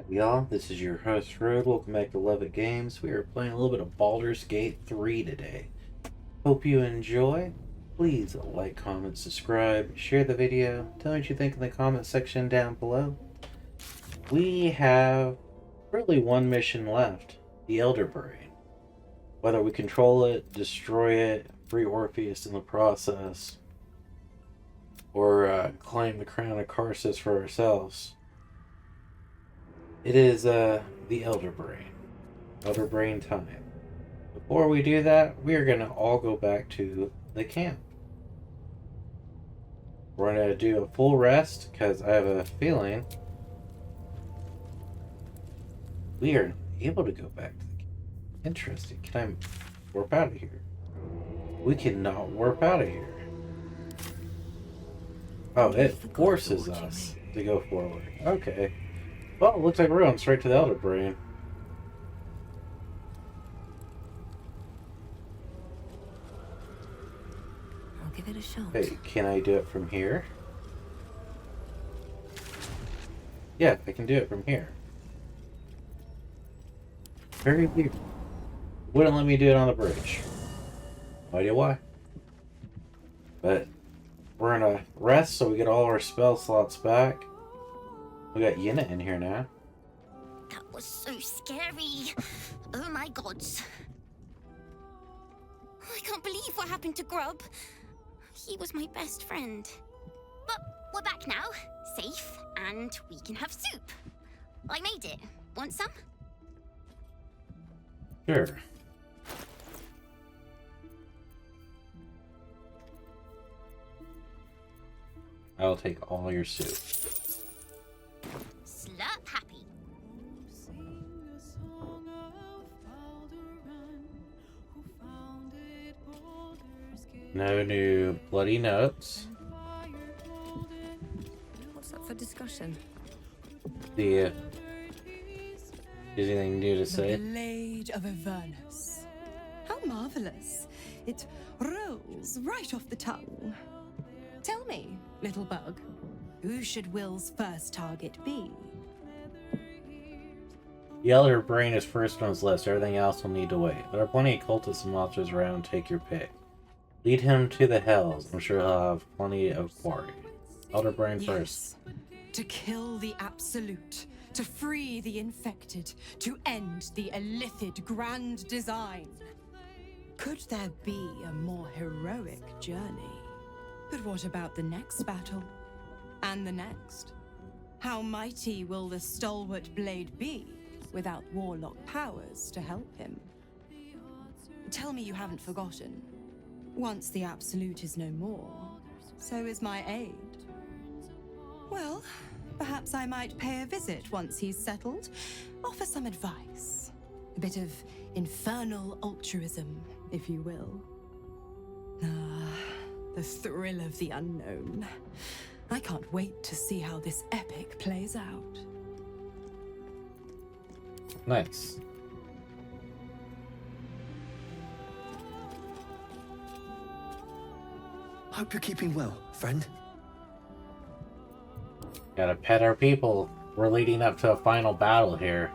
Y'all, this is your host Road. Welcome back to LovettGamez. We are playing a little bit of Baldur's Gate 3 today. Hope you enjoy. Please like, comment, subscribe, share the video. Tell me what you think in the comment section down below. We have really one mission left, the Elder Brain. Whether we control it, destroy it, free Orpheus in the process, or claim the crown of Karsus for ourselves. It is the Elder Brain. Elder Brain time. Before we do that, we are going to all go back to the camp. We're going to do a full rest because I have a feeling we are able to go back to the camp. Interesting. Can I warp out of here? We cannot warp out of here. Oh, it forces us to go forward. Okay. Well, it looks like we're going straight to the Elder Brain. I'll give it a shot. Hey, can I do it from here? Yeah, I can do it from here. Very weird. Wouldn't let me do it on the bridge. No idea why. But we're gonna rest so we get all our spell slots back. We got Yenna in here now. That was so scary. Oh my gods. I can't believe what happened to Grub. He was my best friend. But we're back now, safe, and we can have soup. I made it. Want some? Sure. I'll take all your soup. Slurp happy. No new bloody notes. What's up for discussion? Is anything new to say? The Blade of Avernus. How marvelous. It rolls right off the tongue. Tell me, little bug, who should Will's first target be? The Elder Brain is first on his list. Everything else will need to wait. There are plenty of cultists and monsters around. Take your pick. Lead him to the hells. I'm sure he'll have plenty of quarry. Elder Brain first. To kill the Absolute, to free the infected, to end the illithid grand design. Could there be a more heroic journey? But what about the next battle? And the next? How mighty will the stalwart blade be without warlock powers to help him? Tell me you haven't forgotten. Once the Absolute is no more, so is my aid. Well, perhaps I might pay a visit once he's settled, offer some advice. A bit of infernal altruism, if you will. The thrill of the unknown. I can't wait to see how this epic plays out. Nice. Hope you're keeping well, friend. Gotta pet our people. We're leading up to a final battle here.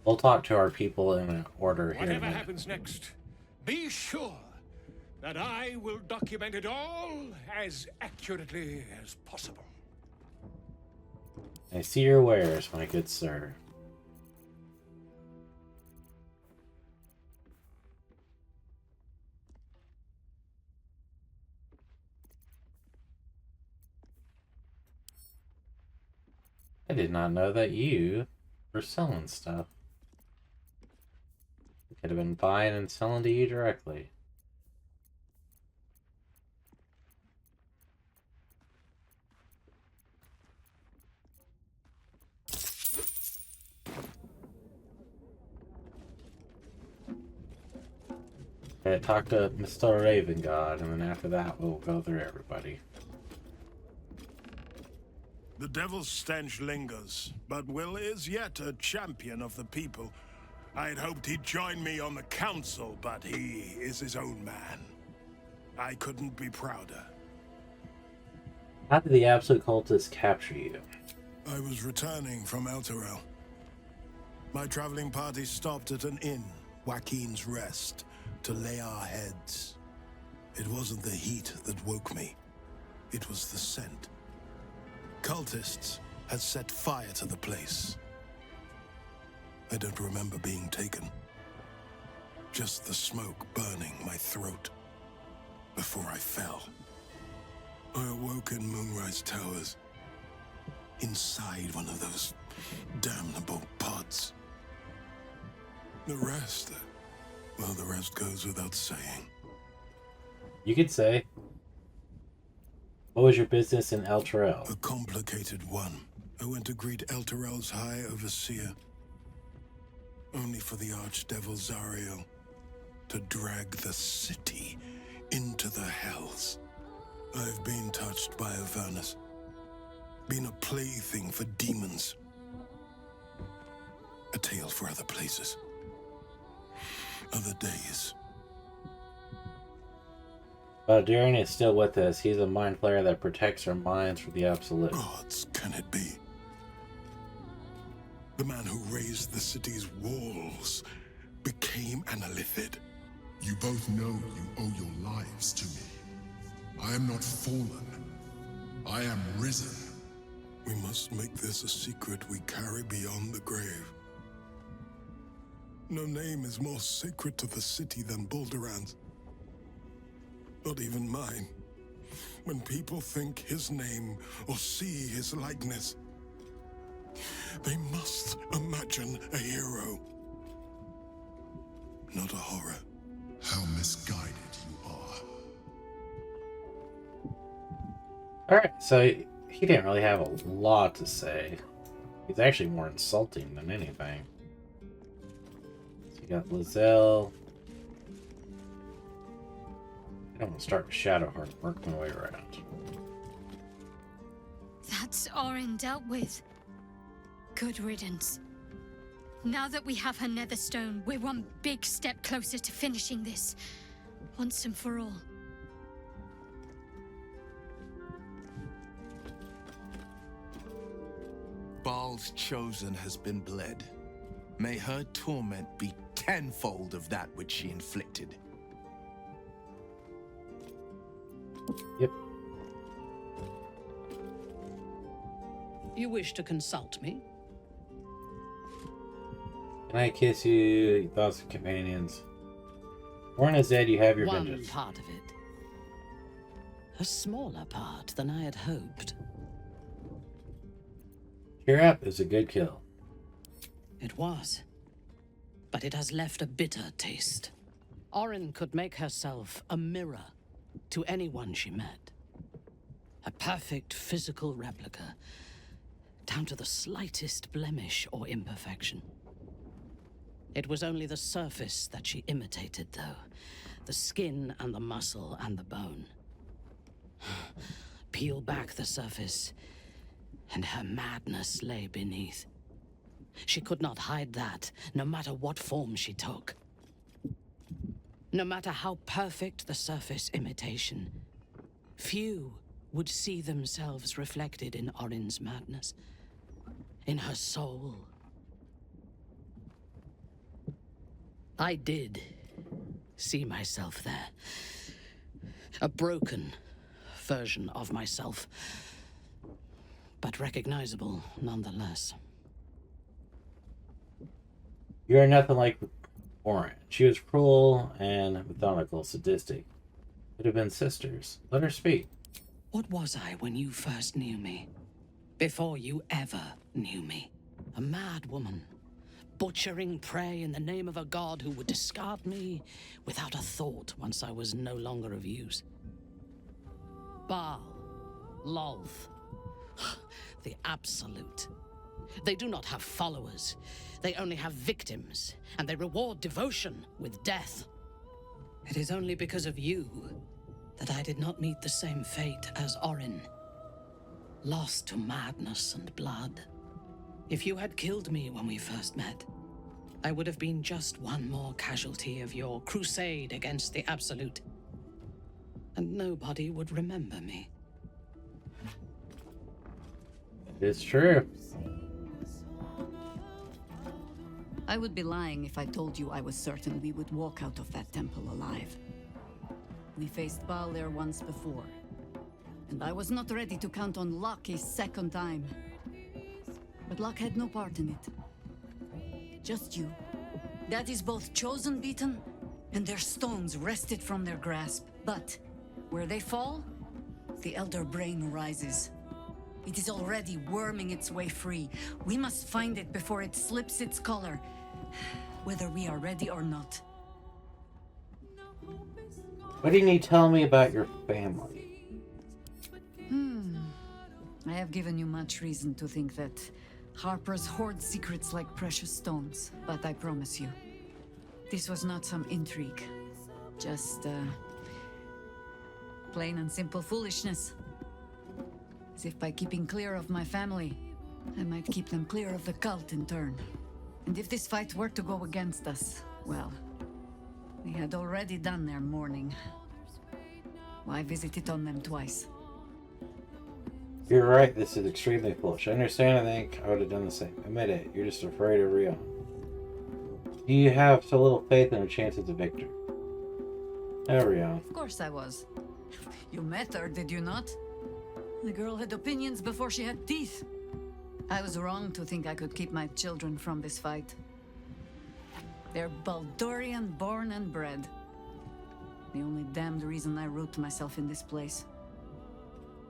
We'll talk to our people in order here. Whatever happens next, be sure that I will document it all as accurately as possible. I see your wares, my good sir. I did not know that you were selling stuff. I could have been buying and selling to you directly. Okay, talk to Mr. Raven God, and then after that we'll go through everybody. The devil's stench lingers, but Will is yet a champion of the people. I'd hoped he'd join me on the council, but he is his own man. I couldn't be prouder. How did the absolute cultists capture you? I was returning from Elturel. My traveling party stopped at an inn, Joaquin's Rest, to lay our heads. It wasn't the heat that woke me. It was the scent. Cultists had set fire to the place. I don't remember being taken. Just the smoke burning my throat before I fell. I awoke in Moonrise Towers, inside one of those damnable pods. The rest goes without saying. You could say. What was your business in Elturel? A complicated one. I went to greet Elturel's High Overseer, only for the Archdevil Zariel to drag the city into the hells. I've been touched by Avernus, been a plaything for demons. A tale for other places, other days. Baldurian is still with us. He's a mind flayer that protects our minds from the absolute. Gods, can it be? The man who raised the city's walls became an Illithid. You both know you owe your lives to me. I am not fallen. I am risen. We must make this a secret we carry beyond the grave. No name is more sacred to the city than Balduran's. Not even mine. When people think his name or see his likeness, they must imagine a hero, not a horror. How misguided you are. Alright, so he didn't really have a lot to say. He's actually more insulting than anything. So you got Lizelle. I don't want to start with Shadowheart and work my way around. That's Orin dealt with. Good riddance. Now that we have her Netherstone, we're one big step closer to finishing this, once and for all. Baal's chosen has been bled. May her torment be tenfold of that which she inflicted. Yep. You wish to consult me? Can I kiss you, thoughts and companions? Warren is dead, you have your One vengeance. part of it. A smaller part than I had hoped. Cheer up, it's a good kill. It was. But it has left a bitter taste. Orin could make herself a mirror to anyone she met. A perfect physical replica, down to the slightest blemish or imperfection. It was only the surface that she imitated, though. The skin and the muscle and the bone. Peel back the surface, and her madness lay beneath. She could not hide that, no matter what form she took. No matter how perfect the surface imitation, few would see themselves reflected in Orin's madness, in her soul. I did see myself there. A broken version of myself, but recognizable nonetheless. You are nothing like Warren. She was cruel and methodical, sadistic. Could have been sisters. Let her speak. What was I when you first knew me? Before you ever knew me? A mad woman, butchering prey in the name of a god who would discard me without a thought once I was no longer of use. Baal, Lolth, the absolute. They do not have followers. They only have victims, and they reward devotion with death. It is only because of you that I did not meet the same fate as Orin. lost to madness and blood. If you had killed me when we first met, I would have been just one more casualty of your crusade against the Absolute. And nobody would remember me. It's true. I would be lying if I told you I was certain we would walk out of that temple alive. We faced Baldur once before, and I was not ready to count on luck a second time. But luck had no part in it. Just you. That is both chosen beaten, and their stones wrested from their grasp. But where they fall, the Elder Brain rises. It is already worming its way free. We must find it before it slips its collar, whether we are ready or not. What do you need to tell me about your family? I have given you much reason to think that Harpers hoard secrets like precious stones, but I promise you, this was not some intrigue. Just, plain and simple foolishness. As if by keeping clear of my family, I might keep them clear of the cult in turn. And if this fight were to go against us, well, we had already done their mourning. Why visit it on them twice? You're right, this is extremely foolish. I understand, I think I would have done the same. Admit it, you're just afraid of Rion. You have so little faith in our chances of victory. Oh, Rion. Of course I was. You met her, did you not? The girl had opinions before she had teeth. I was wrong to think I could keep my children from this fight. They're Baldurian born and bred. The only damned reason I root myself in this place.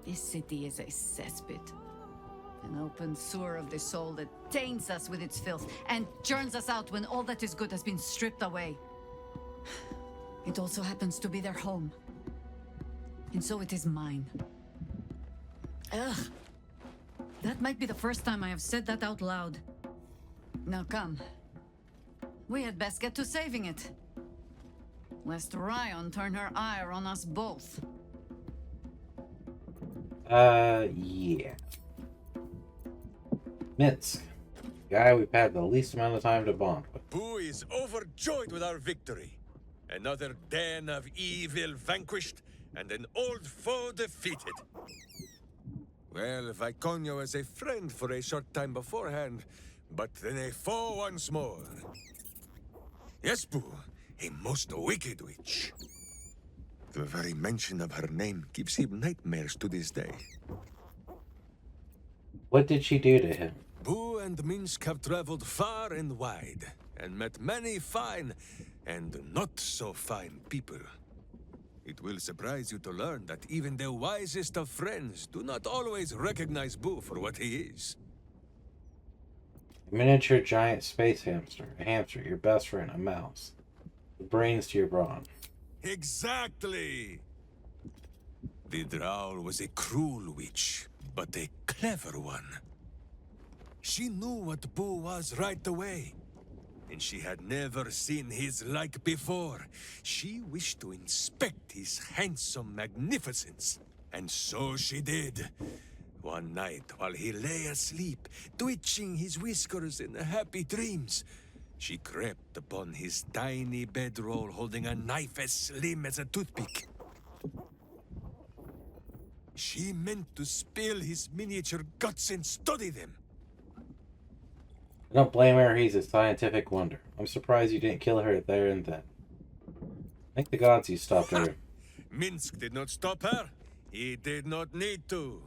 This city is a cesspit. An open sewer of the soul that taints us with its filth and churns us out when all that is good has been stripped away. It also happens to be their home. And so it is mine. Ugh. That might be the first time I have said that out loud. Now come. We had best get to saving it. Lest Rion turn her ire on us both. Yeah. Minsk. Guy we've had the least amount of time to bond with. Boo is overjoyed with our victory. Another den of evil vanquished, and an old foe defeated. Well, Viconio was a friend for a short time beforehand, but then a foe once more. Yes, Boo, a most wicked witch. The very mention of her name gives him nightmares to this day. What did she do to him? Boo and Minsk have traveled far and wide, and met many fine and not so fine people. It will surprise you to learn that even the wisest of friends do not always recognize Boo for what he is. A miniature giant space hamster, a hamster, your best friend, a mouse. The brains to your brawn. Exactly! The Drow was a cruel witch, but a clever one. She knew what Boo was right away, and she had never seen his like before. She wished to inspect his handsome magnificence, and so she did. One night, while he lay asleep, twitching his whiskers in happy dreams, she crept upon his tiny bedroll holding a knife as slim as a toothpick. She meant to spill his miniature guts and study them. I don't blame her, he's a scientific wonder. I'm surprised you didn't kill her there and then. Thank the gods you stopped her. Minsk did not stop her. He did not need to.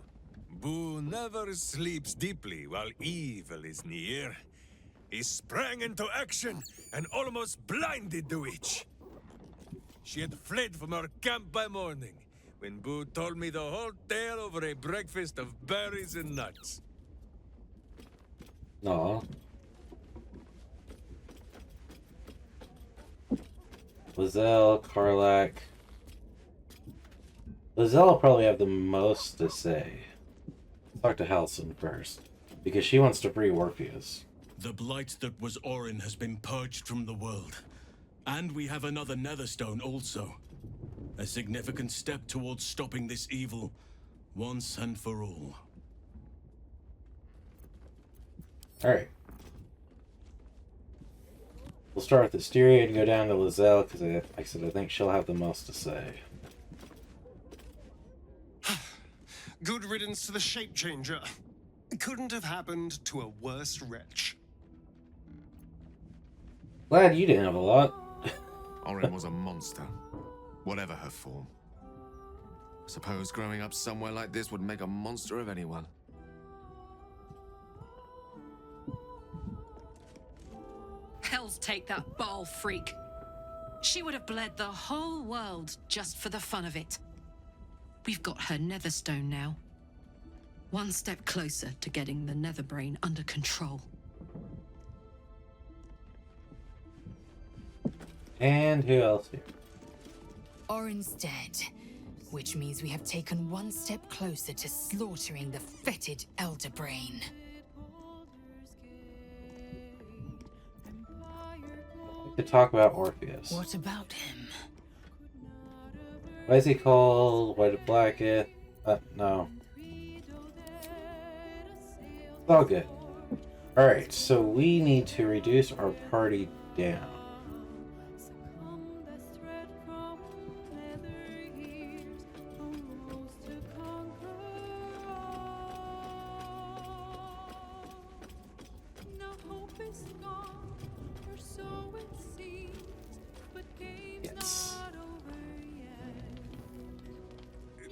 Boo never sleeps deeply while evil is near. He sprang into action and almost blinded the witch. She had fled from our camp by morning, when Boo told me the whole tale over a breakfast of berries and nuts. Aw. Lizelle, Karlak. Lizelle will probably have the most to say. Talk to Halson first, because she wants to free Orpheus. The blight that was Orin has been purged from the world. And we have another Netherstone also. A significant step towards stopping this evil, once and for all. Alright. We'll start with Asteria and go down to Lizelle, because like I said, I think she'll have the most to say. Good riddance to the shape changer. Couldn't have happened to a worse wretch. Glad you didn't have a lot. Orin was a monster, whatever her form. Suppose growing up somewhere like this would make a monster of anyone. Hells take that Baal freak. She would have bled the whole world just for the fun of it. We've got her Netherstone now. One step closer to getting the Netherbrain under control. And who else here? Orin's dead, which means we have taken one step closer to slaughtering the fetid Elderbrain. To talk about Orpheus. What about him? Why is he called White Blacketh? No. It's all good. Alright, so we need to reduce our party down.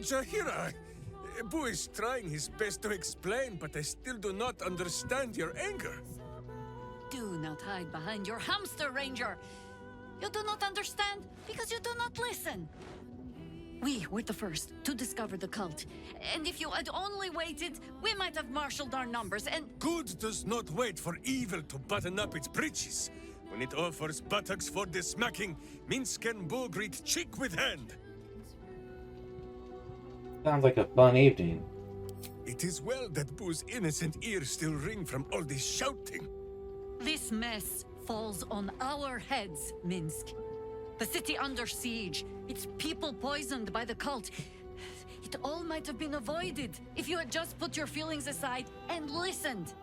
Jaheira, Boo is trying his best to explain, but I still do not understand your anger. Do not hide behind your hamster, Ranger. You do not understand because you do not listen. We were the first to discover the cult, and if you had only waited, we might have marshaled our numbers and— Good does not wait for evil to button up its breeches. When it offers buttocks for the smacking, Minsk and Boo greet cheek with hand. Sounds like a fun evening. It is well that Boo's innocent ears still ring from all this shouting. This mess falls on our heads, Minsk. The city under siege, its people poisoned by the cult. It all might have been avoided if you had just put your feelings aside and listened.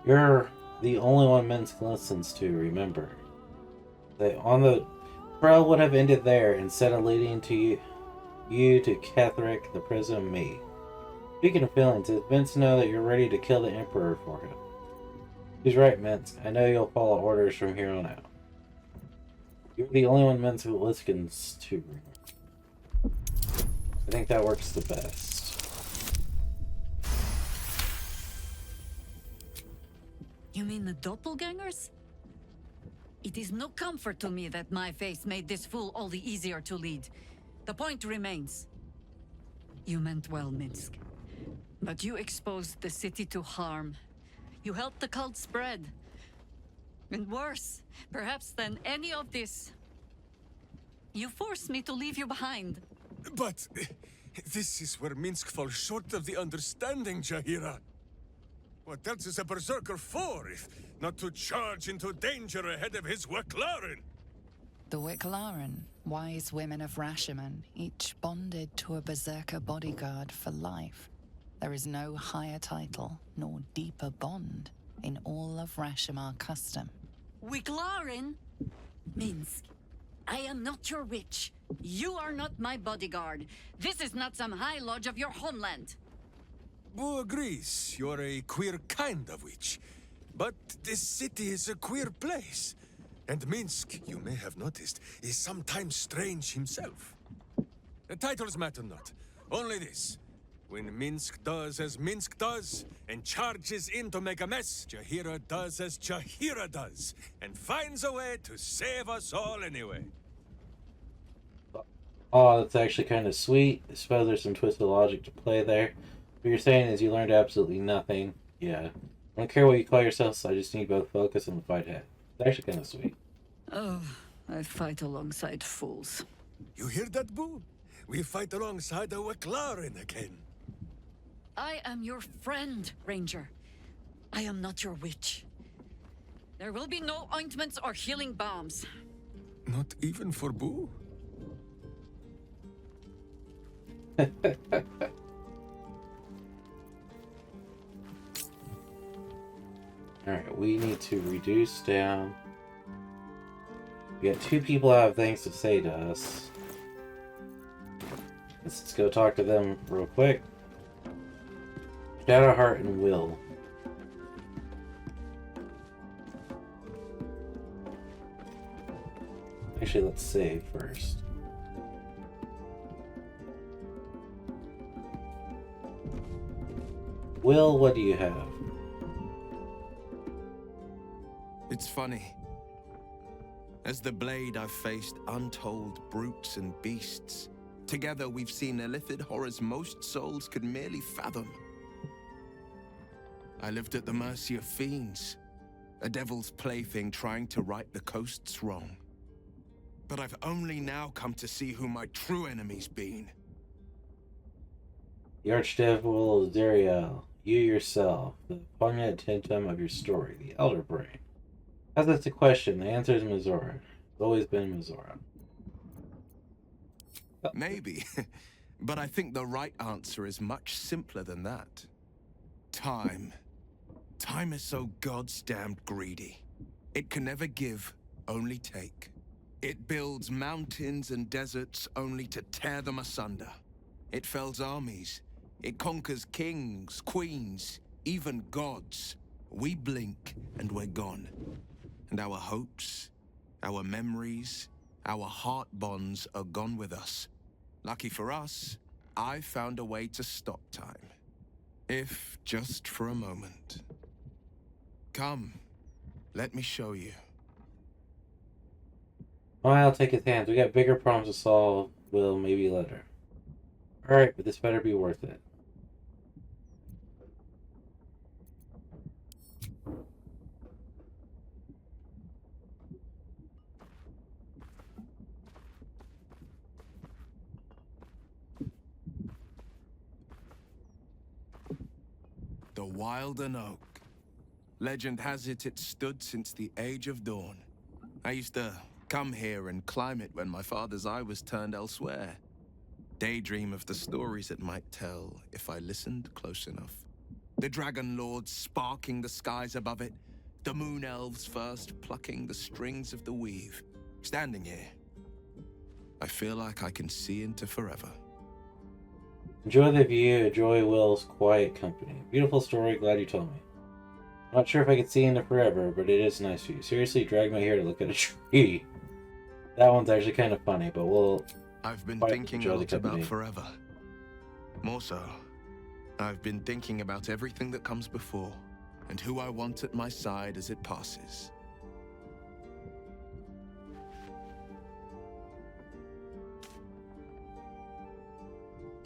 You're the only one Minsk listens to, remember. The trial would have ended there instead of leading to you to Ketherick, the prison, me. Speaking of feelings, does Vince know that you're ready to kill the Emperor for him? He's right, Minsk. I know you'll follow orders from here on out. You're the only one Minsk who listens to. I think that works the best. You mean the doppelgangers? It is no comfort to me that my face made this fool all the easier to lead. The point remains. You meant well, Minsk. But you exposed the city to harm. You helped the cult spread. And worse, perhaps than any of this, you forced me to leave you behind. But this is where Minsk falls short of the understanding, Jaheira. What else is a berserker for, if not to charge into danger ahead of his Waclaren? The Waclaren, wise women of Rashomon, each bonded to a berserker bodyguard for life. There is no higher title, nor deeper bond in all of Rashomon custom. Waclaren? Minsk, I am not your witch. You are not my bodyguard. This is not some high lodge of your homeland. Boo agrees you're a queer kind of witch. But this city is a queer place. And Minsk, you may have noticed, is sometimes strange himself. The titles matter not. Only this. When Minsk does as Minsk does, and charges in to make a mess, Jaheira does as Jaheira does, and finds a way to save us all anyway. Oh, that's actually kind of sweet. I suppose there's some twisted logic to play there. What you're saying is you learned absolutely nothing. Yeah. I don't care what you call yourselves, I just need both focus and the fight head. It's actually kind of sweet. Oh, I fight alongside fools. You hear that, Boo? We fight alongside a Waclaren again. I am your friend, Ranger. I am not your witch. There will be no ointments or healing balms. Not even for Boo? Alright, we need to reduce down. We got 2 people who have things to say to us. Let's go talk to them real quick. Shadowheart and Will. Actually, let's save first. Will, what do you have? It's funny. As the blade, I've faced untold brutes and beasts. Together, we've seen illithid horrors most souls could merely fathom. I lived at the mercy of fiends, a devil's plaything trying to right the coast's wrong. But I've only now come to see who my true enemy's been. The Archdevil Zeriel, you yourself, the poignant attentum of your story, the Elder Brain. As it's a question, the answer is Mizora. It's always been Mizora. Maybe, but I think the right answer is much simpler than that. Time. Time is so goddamned greedy. It can never give, only take. It builds mountains and deserts only to tear them asunder. It fells armies. It conquers kings, queens, even gods. We blink and we're gone. And our hopes, our memories, our heart bonds are gone with us. Lucky for us, I found a way to stop time. If just for a moment. Come, let me show you. I'll take his hands. We got bigger problems to solve. Will, maybe later. Alright, but this better be worth it. The Wilden Oak. Legend has it stood since the Age of Dawn. I used to come here and climb it when my father's eye was turned elsewhere. Daydream of the stories it might tell if I listened close enough. The Dragon Lords sparking the skies above it. The Moon Elves first plucking the strings of the weave. Standing here, I feel like I can see into forever. Enjoy the view, enjoy Will's quiet company. Beautiful story, glad you told me. Not sure if I could see into forever, but it is nice of you. Seriously, drag me here to look at a tree. That one's actually kind of funny, but we'll... I've been thinking a lot about forever. More so, I've been thinking about everything that comes before, and who I want at my side as it passes.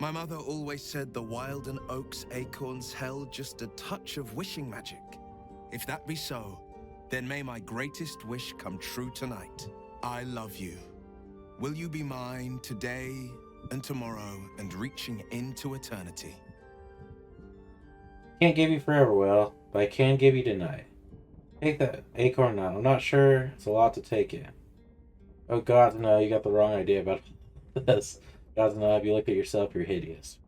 My mother always said the Wilden Oak's acorns held just a touch of wishing magic. If that be so, then may my greatest wish come true tonight. I love you. Will you be mine today and tomorrow and reaching into eternity? Can't give you forever, Will, but I can give you tonight. Take that acorn now. I'm not sure. It's a lot to take in. Oh God, no, you got the wrong idea about this. God, no, if you look at yourself, you're hideous.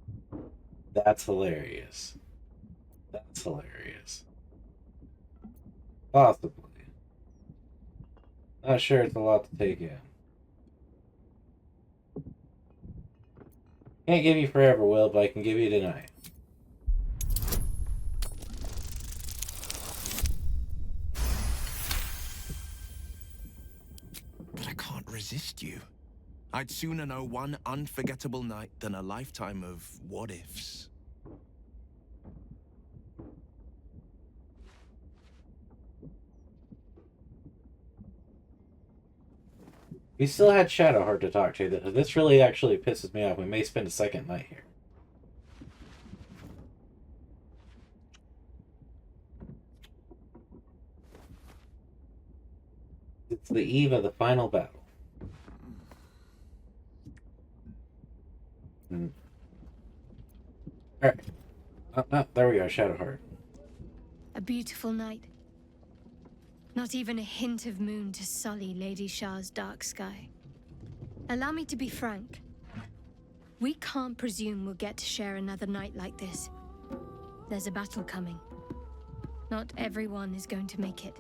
That's hilarious. That's hilarious. Possibly. Not sure it's a lot to take in. Can't give you forever, Will, but I can give you tonight. But I can't resist you. I'd sooner know one unforgettable night than a lifetime of what-ifs. We still had Shadowheart to talk to. This really actually pisses me off. We may spend a second night here. It's the eve of the final battle. Alright. There we go, Shadowheart. A beautiful night. Not even a hint of moon to sully Lady Shah's dark sky. Allow me to be frank. We can't presume we'll get to share another night like this. There's a battle coming. Not everyone is going to make it.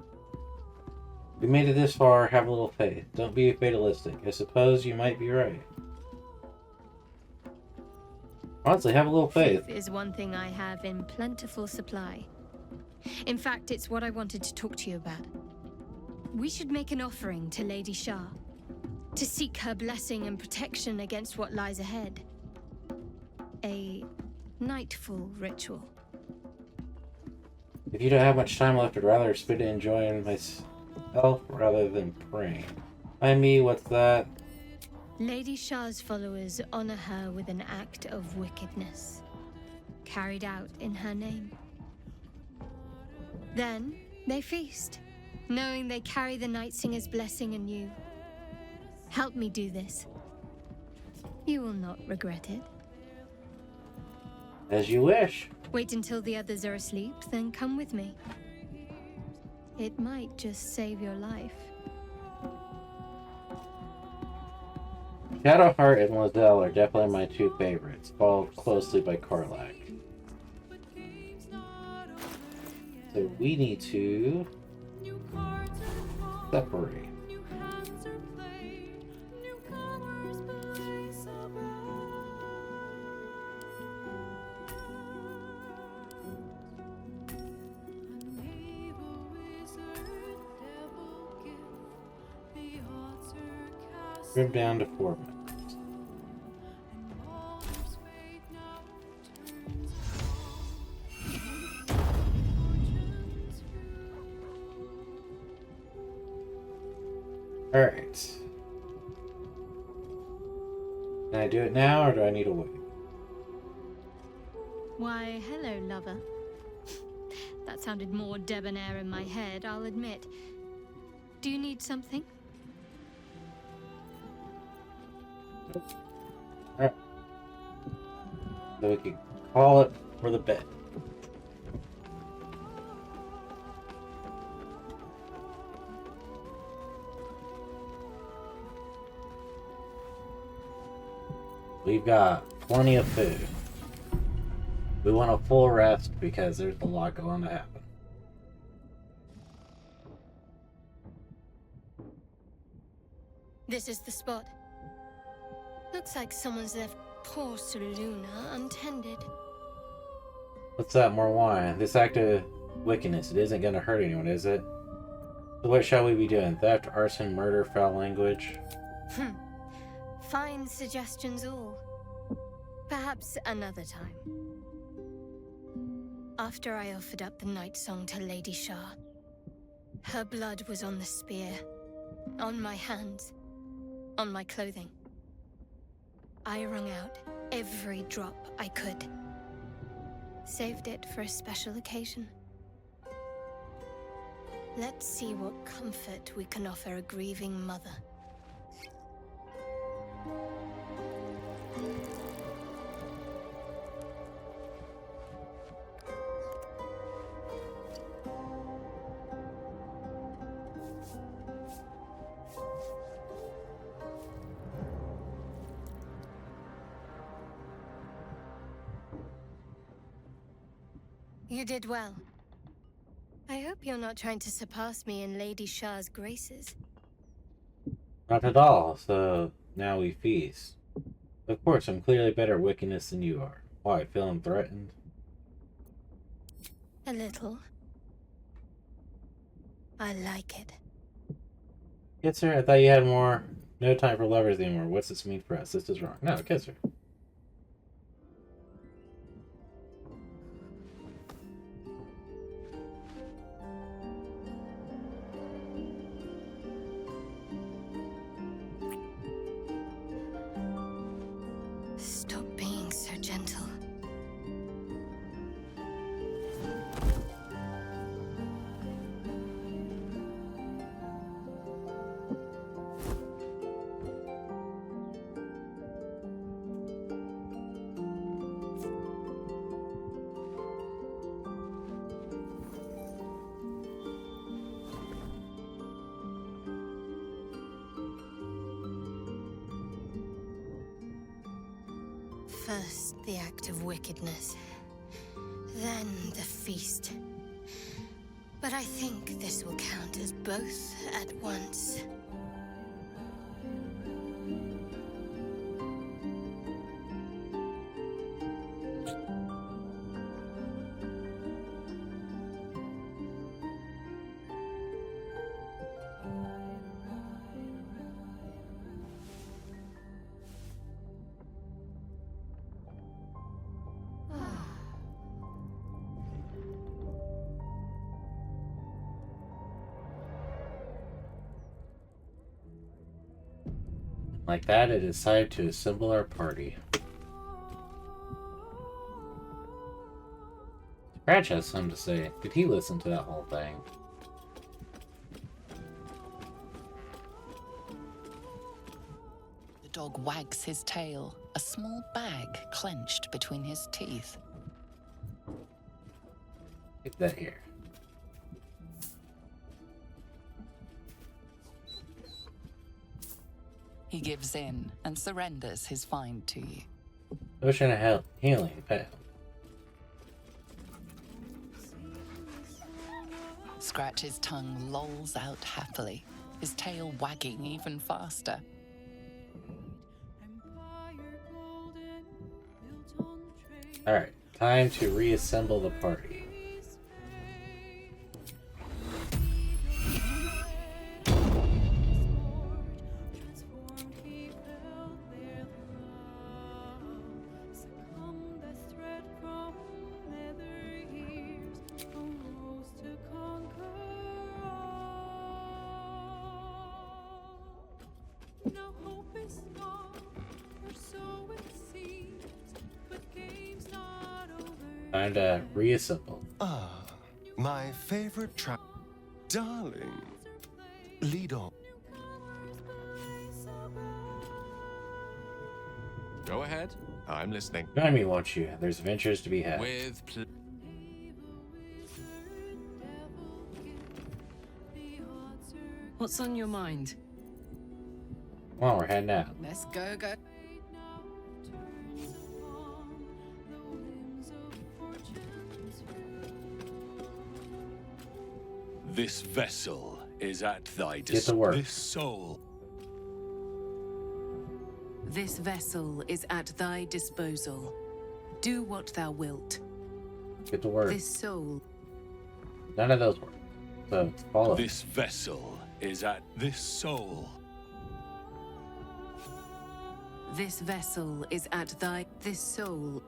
We made it this far, have a little faith. Don't be fatalistic. I suppose you might be right. Honestly, have a little faith. Faith is one thing I have in plentiful supply. In fact, it's what I wanted to talk to you about. We should make an offering to Lady Shah, to seek her blessing and protection against what lies ahead. A nightfall ritual. If you don't have much time left, I'd rather spend it enjoying myself rather than praying. Mind me, what's that? Lady Shah's followers honor her with an act of wickedness, carried out in her name. Then, they feast, knowing they carry the Night Singer's blessing anew. Help me do this. You will not regret it. As you wish. Wait until the others are asleep, then come with me. It might just save your life. Shadowheart and Lozelle are definitely my two favorites, followed closely by Karlach. So we need to separate. Trim down to 4 minutes. Alright. Can I do it now, or do I need to wait? Why, hello, lover. That sounded more debonair in my head, I'll admit. Do you need something? Alright. So we can call it for the bed. We've got plenty of food. We want a full rest because there's a lot going to happen. This is the spot. Looks like someone's left poor Luna untended. What's that, more wine? This act of wickedness, it isn't going to hurt anyone, is it? So what shall we be doing? Theft, arson, murder, foul language? Fine suggestions all. Perhaps another time. After I offered up the night song to Lady Shah, her blood was on the spear, on my hands, on my clothing. I wrung out every drop I could. Saved it for a special occasion. Let's see what comfort we can offer a grieving mother. You did well. I hope you're not trying to surpass me in Lady Shah's graces. Not at all, so now we feast. Of course, I'm clearly better at wickedness than you are. Why, feeling threatened? A little. I like it. Kiss her? I thought you had more. No time for lovers anymore. What's this mean for us? This is wrong. No, kiss her. Stop being so gentle. First, the act of wickedness. Then the feast. But I think this will count as both at once. Like that, I decided to assemble our party. Scratch has something to say. Did he listen to that whole thing? The dog wags his tail, a small bag clenched between his teeth. Get that here. He gives in and surrenders his find to you. Ocean of healing found. Scratch's tongue lolls out happily, his tail wagging even faster. Alright, time to reassemble the party. Time to reassemble. Ah, my favorite track. Darling, lead on. Go ahead. I'm listening. Join me, won't you? There's adventures to be had. With What's on your mind? Well, we're heading out. Let's go. This vessel is at thy Get to work. This soul. This vessel is at thy disposal. Do what thou wilt. Get to work. This soul. None of those work. So follow. This vessel is at this soul. This vessel is at thy. This soul.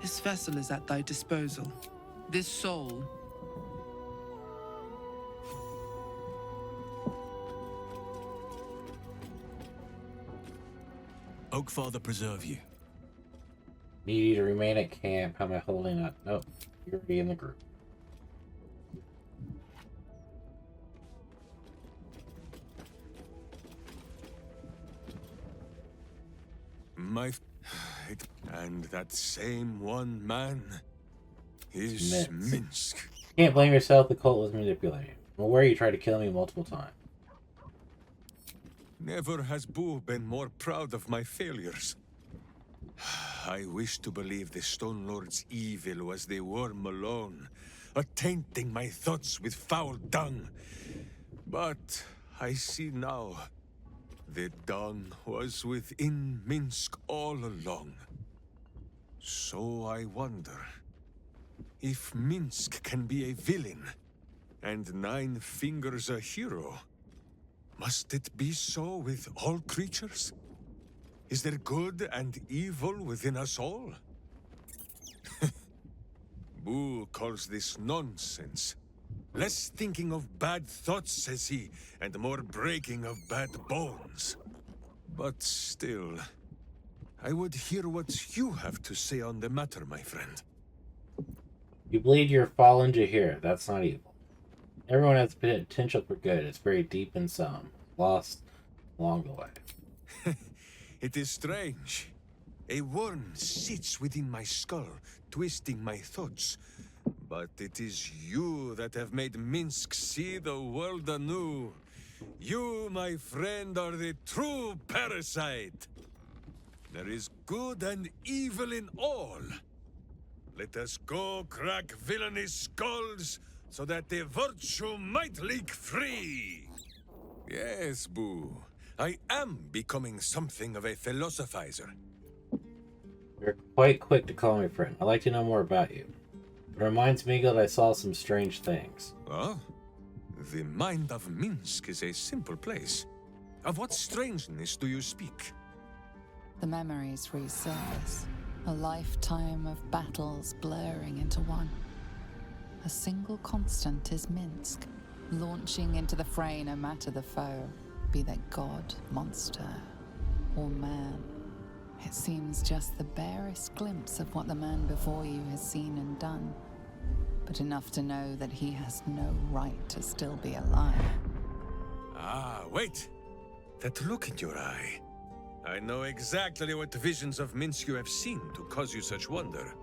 This vessel is at thy disposal. This soul. Oakfather preserve you. Need you to remain at camp. How am I holding up? Nope. You're already in the group. And that same one man is Minsk. Can't blame yourself. The cult was manipulating. Well, where you tried to kill me multiple times. Never has Boo been more proud of my failures. I wish to believe the Stone Lord's evil was the worm alone, tainting my thoughts with foul dung. But I see now, the dung was within Minsk all along. So I wonder, if Minsk can be a villain, and Nine Fingers a hero, must it be so with all creatures? Is there good and evil within us all? Boo calls this nonsense. Less thinking of bad thoughts, says he, and more breaking of bad bones. But still, I would hear what you have to say on the matter, my friend. You believe you're fallen to here. That's not evil. Everyone has potential for good. It's very deep in some. Lost along the way. It is strange. A worm sits within my skull, twisting my thoughts. But it is you that have made Minsk see the world anew. You, my friend, are the true parasite. There is good and evil in all. Let us go crack villainy skulls, so that the virtue might leak free. Yes, Boo. I am becoming something of a philosophizer. You're quite quick to call me friend. I'd like to know more about you. It reminds me that I saw some strange things. Oh? The mind of Minsk is a simple place. Of what strangeness do you speak? The memories resurface. A lifetime of battles blurring into one. A single constant is Minsk, launching into the fray no matter the foe, be they god, monster, or man. It seems just the barest glimpse of what the man before you has seen and done, but enough to know that he has no right to still be alive. Ah, wait! That look in your eye. I know exactly what visions of Minsk you have seen to cause you such wonder.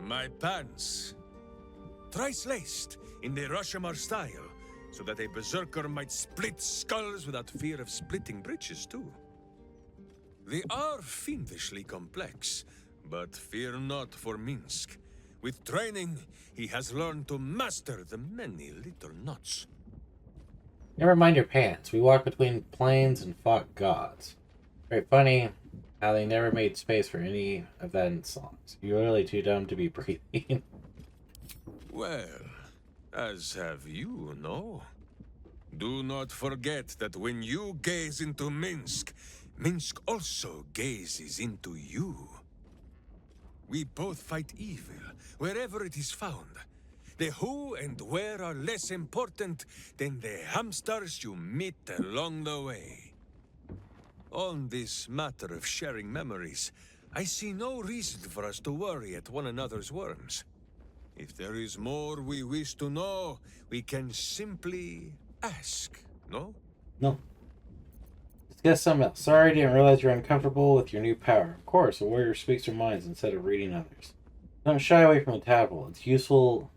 My pants. Thrice laced in the Rashomar style, so that a berserker might split skulls without fear of splitting breeches too. They are fiendishly complex, but fear not for Minsk. With training, he has learned to master the many little knots. Never mind your pants. We walked between planes and fought gods. Very funny how they never made space for any of that in songs. You're literally too dumb to be breathing. Well, as have you, no? Do not forget that when you gaze into Minsk, Minsk also gazes into you. We both fight evil, wherever it is found. The who and where are less important than the hamsters you meet along the way. On this matter of sharing memories, I see no reason for us to worry at one another's worms. If there is more we wish to know, we can simply ask, no? No. Discuss something else. Sorry, I didn't realize you're uncomfortable with your new power. Of course, a warrior speaks their minds instead of reading others. Don't shy away from the tadpole. It's a useful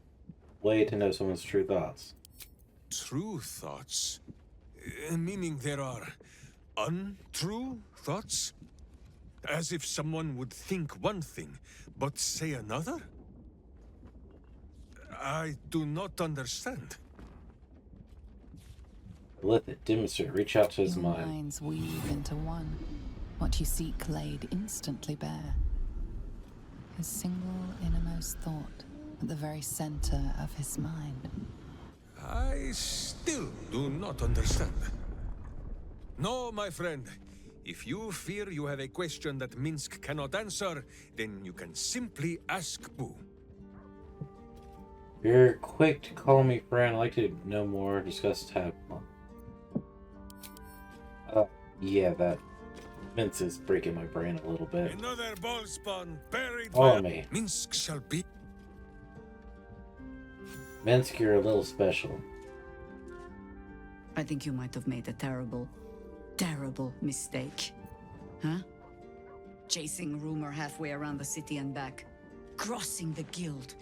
way to know someone's true thoughts. True thoughts? Meaning there are untrue thoughts? As if someone would think one thing, but say another? I do not understand. Let it demonstrate. Reach out to his Your mind. minds weave into one. What you seek laid instantly bare. His single innermost thought at the very center of his mind. I still do not understand. No, my friend. If you fear you have a question that Minsk cannot answer, then you can simply ask Boo. You're quick to call me friend. I'd like to know more. Discuss tadpole. Yeah, that Vince is breaking my brain a little bit. Another ball spawn buried Follow me. Minsk shall be. Minsk, you're a little special. I think you might have made a terrible, terrible mistake. Huh? Chasing rumor halfway around the city and back. Crossing the guild.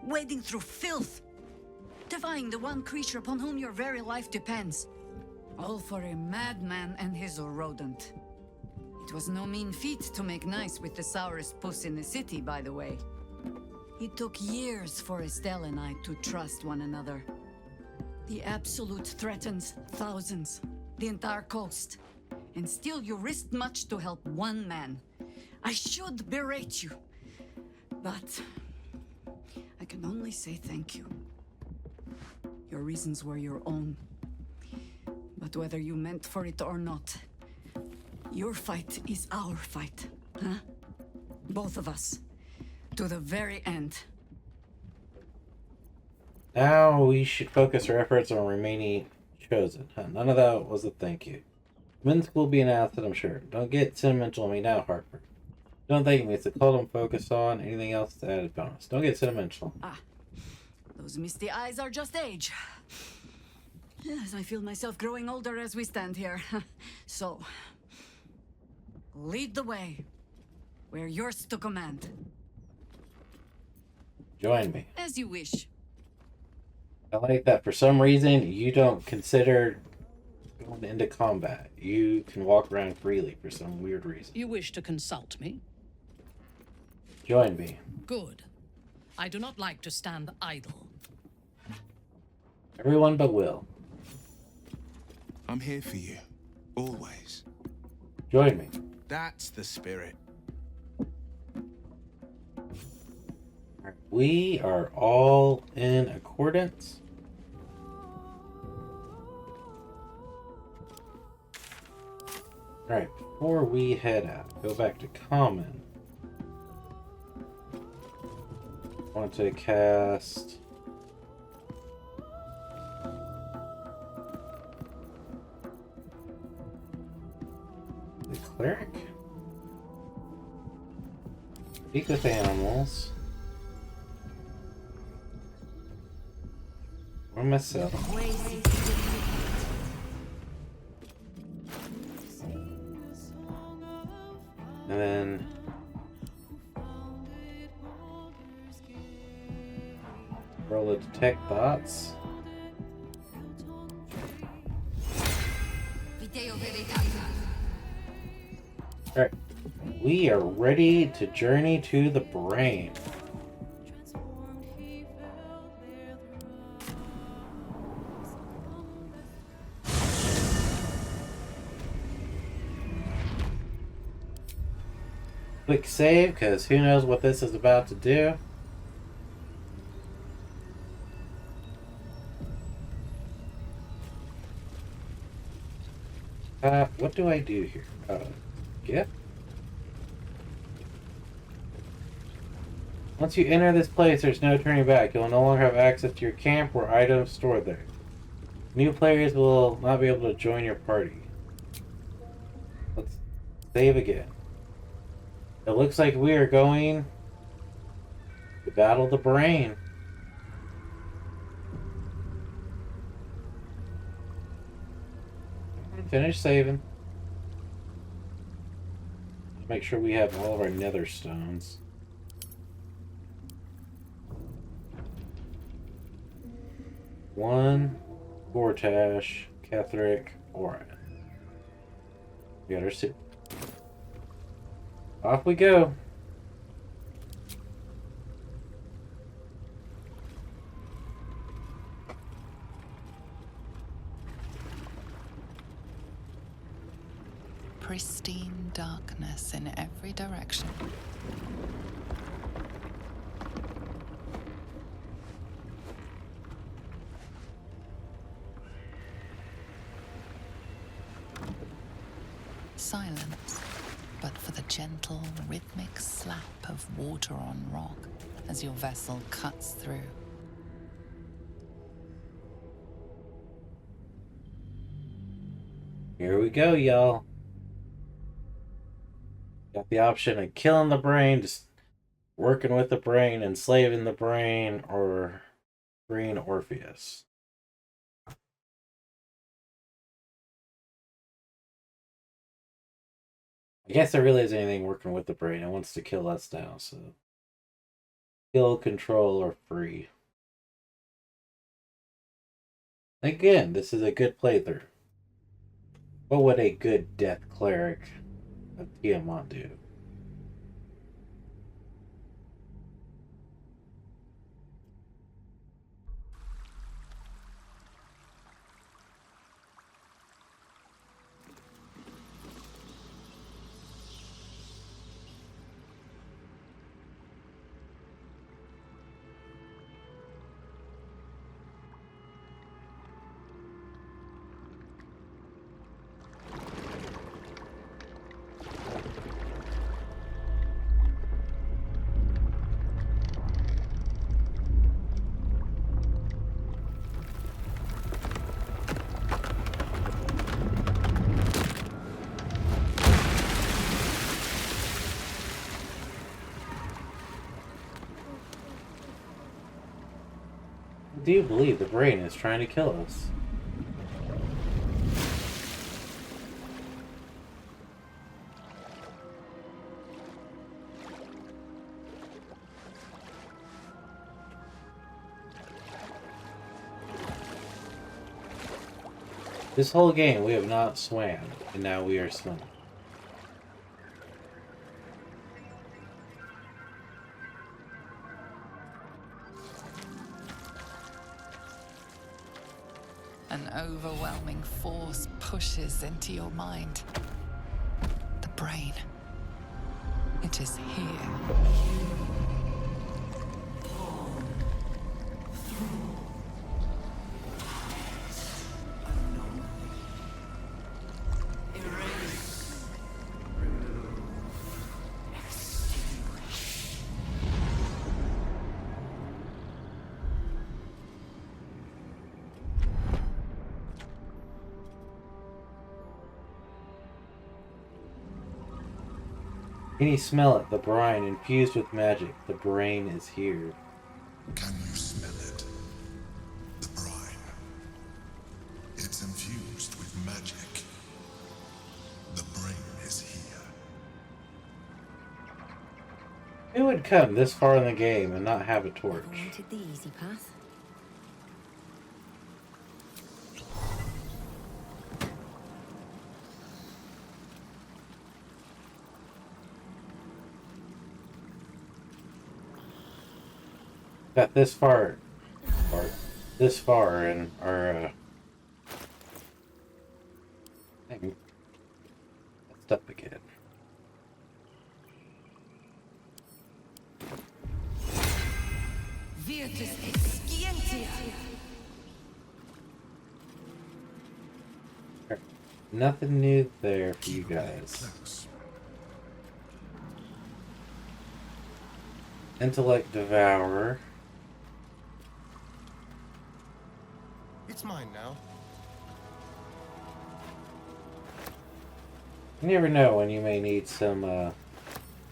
Wading through filth. Defying the one creature upon whom your very life depends. All for a madman and his rodent. It was no mean feat to make nice with the sourest puss in the city, by the way. It took years for Estelle and I to trust one another. The Absolute threatens thousands, the entire coast. And still you risked much to help one man. I should berate you, but I can only say thank you. Your reasons were your own. But whether you meant for it or not, your fight is our fight, huh? Both of us. To the very end. Now we should focus our efforts on remaining chosen. Huh, none of that was a thank you. Minsk will be an asset, I'm sure. Don't get sentimental on me now, Harper. Don't thank me. It's a cult I'm focused on. Anything else is added bonus. Don't get sentimental. Ah, those misty eyes are just age. Yes, I feel myself growing older as we stand here. So, lead the way. We're yours to command. Join me. As you wish. I like that for some reason you don't consider going into combat. You can walk around freely for some weird reason. You wish to consult me? Join me. Good. I do not like to stand idle. Everyone but Will. I'm here for you. Always. Join me. That's the spirit. We are all in accordance. Alright, before we head out, go back to common. I want to cast the cleric. Speak with animals. Or myself. And then roll a detect thoughts. Alright. We are ready to journey to the brain. Quick save, because who knows what this is about to do. What do I do here? Gift? Once you enter this place, there's no turning back. You'll no longer have access to your camp or items stored there. New players will not be able to join your party. Let's save again. It looks like we are going to battle the brain. Finish saving. Make sure we have all of our nether stones. One, Gortash, Ketheric, Orin. We got our suit. Off we go. Pristine darkness in every direction. Silence, but for the gentle, rhythmic slap of water on rock as your vessel cuts through. Here we go, y'all. Got the option of killing the brain, just working with the brain, enslaving the brain, or freeing Orpheus. I guess there really isn't anything working with the brain. It wants to kill us now, so kill, control, or free. Again, this is a good playthrough. What would a good death cleric of Tiamat do? Do you believe the brain is trying to kill us? This whole game we have not swam, and now we are swimming. An overwhelming force pushes into your mind. The brain. It is here. Can you smell it? The brine infused with magic. The brain is here. Can you smell it? The brine. It's infused with magic. The brain is here. Who would come this far in the game and not have a torch? I wanted the easy path. Got this far in our thing. Messed up again. Virtus excientia. Nothing new there for you guys. Intellect Devourer. It's mine now. You never know when you may need some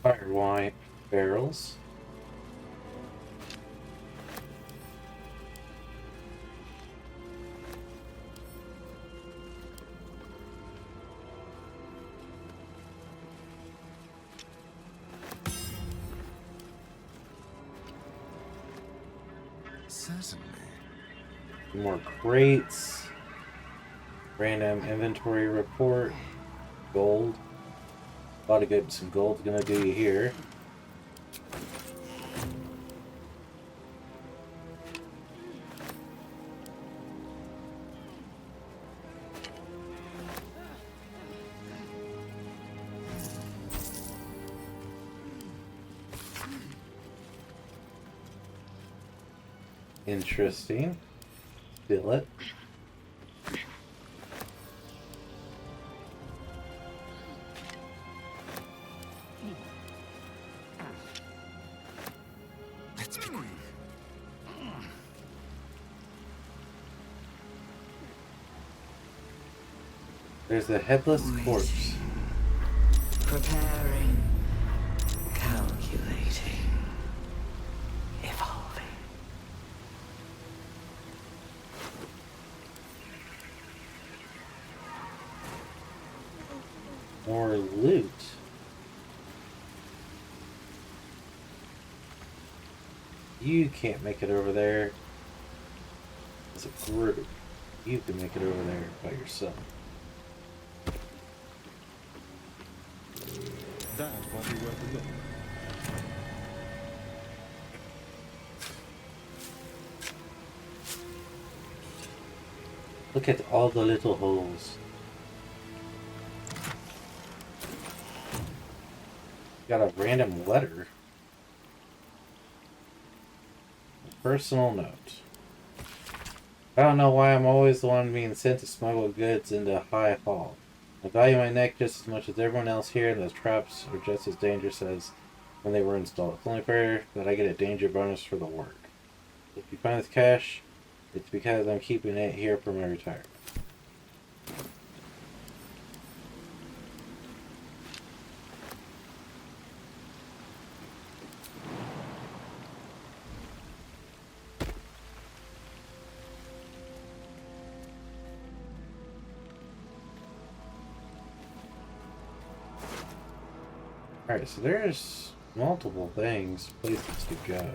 fire wine barrels. Certainly. More crates. Random inventory report. Gold. A lot of good. Some gold's gonna do you here. Interesting. Feel it. Let's be quick. There's a headless corpse. Preparing. Calculating. Evolving. More loot. You can't make it over there as a group. You can make it over there by yourself. That might be worth a look. Look at all the little holes. Got a random letter. A personal note. I don't know why I'm always the one being sent to smuggle goods into High Hall. I value my neck just as much as everyone else here, and those traps are just as dangerous as when they were installed. It's only fair that I get a danger bonus for the work. If you find this cash, it's because I'm keeping it here for my retirement. Alright, so there's multiple things, places to go.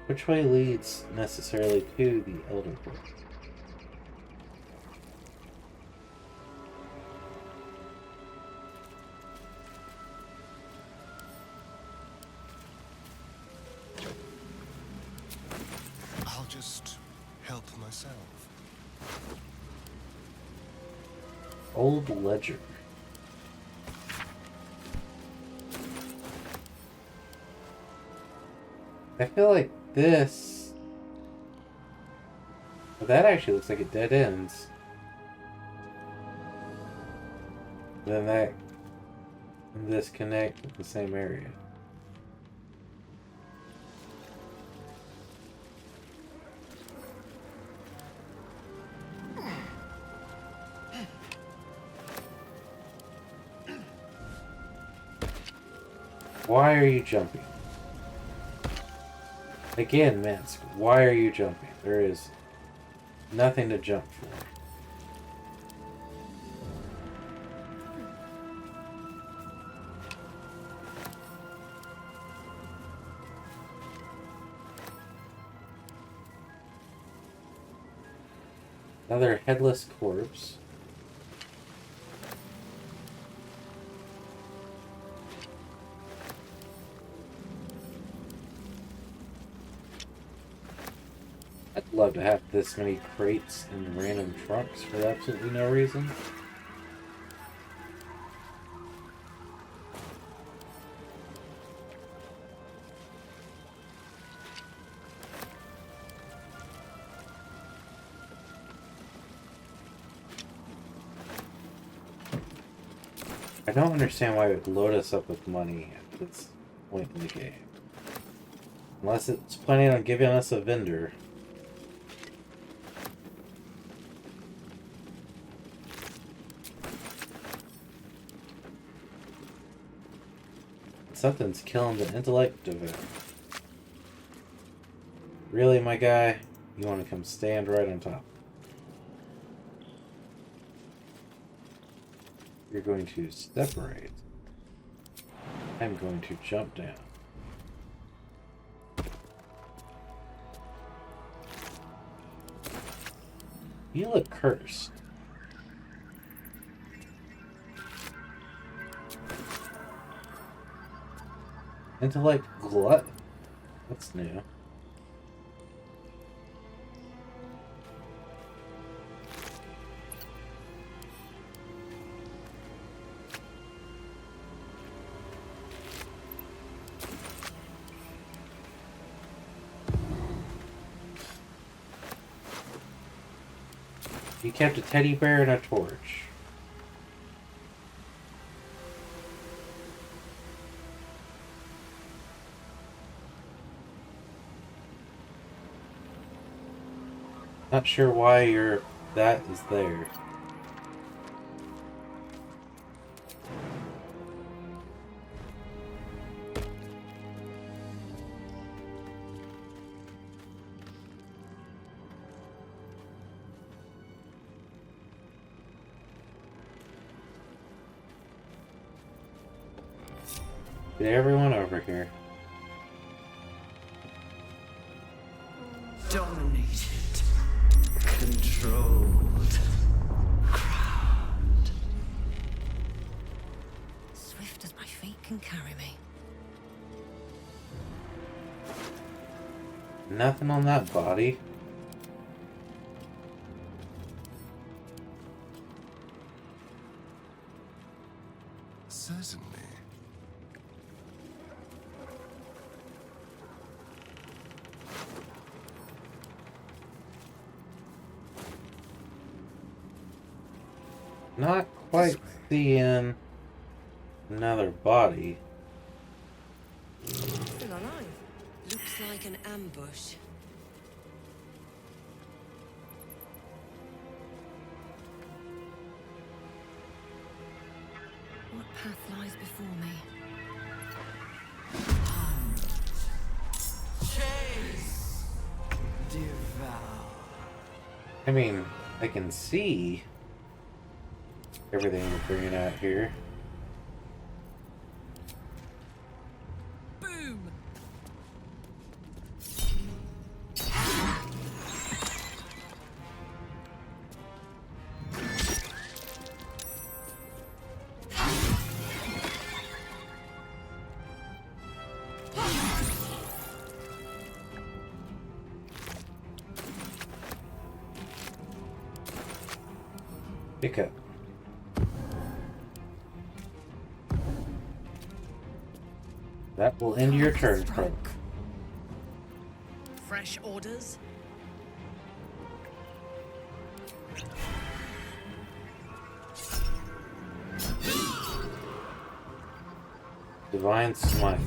Which way leads necessarily to the Elder Court? help myself. Old ledger. I feel like this... Well, that actually looks like it dead ends. Then that and this connect with the same area. Why are you jumping? Again, Minsk, why are you jumping? There is nothing to jump for. Another headless corpse. I'd love to have this many crates and random trunks for absolutely no reason. I don't understand why it would load us up with money at this point in the game. Unless it's planning on giving us a vendor. Something's killing the intellect of it. Really, my guy? You want to come stand right on top? You're going to separate. I'm going to jump down. You look cursed. Intellect glut? That's new. You kept a teddy bear and a torch. Not sure why that is there. Get everyone over here. Dominated, controlled, crowned. Swift as my feet can carry me. Nothing on that body. Certainly. Not quite seeing another body. Still alive. Looks like an ambush. What path lies before me? Chase! Devour. I mean, I can see everything we're bringing out here. Boom! Pick up. That will end your turn, Frank. Fresh orders? Divine Smite.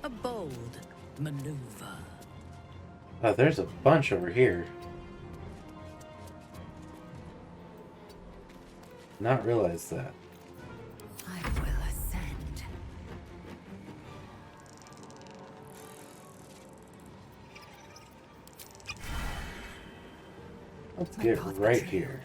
A bold maneuver. Oh, there's a bunch over here. Not realize that. I will ascend. Let's get right here.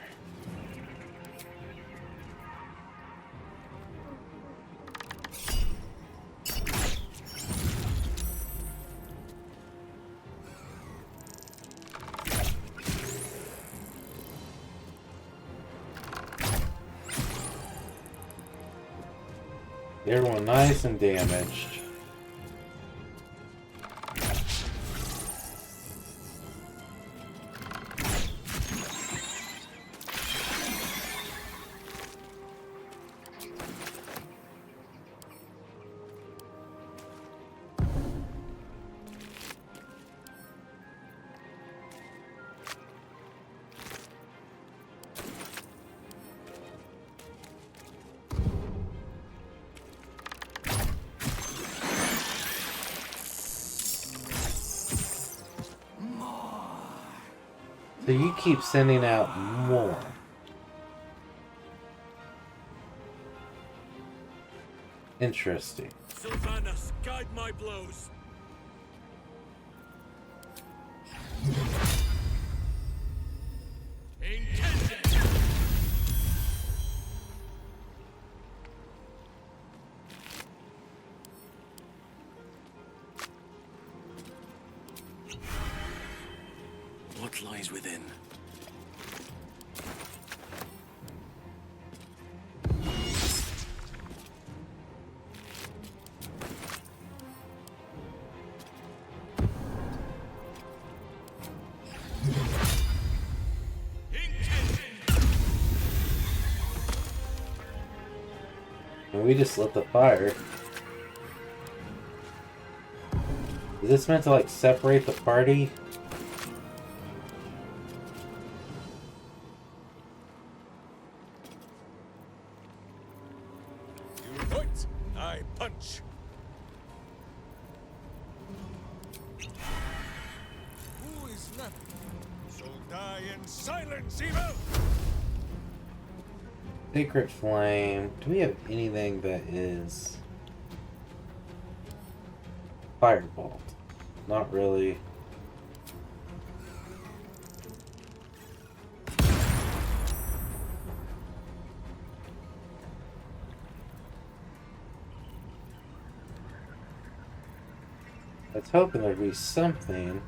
Everyone nice and damaged. So you keep sending out more. Interesting. Sylvanas, guide my blows. What lies within? And we just lit the fire. Is this meant to like separate the party? You point, I punch. Who is left? So die in silence, evil! Sacred Flame. Do we have anything that is Firebolt? Not really. I was hoping there'd be something.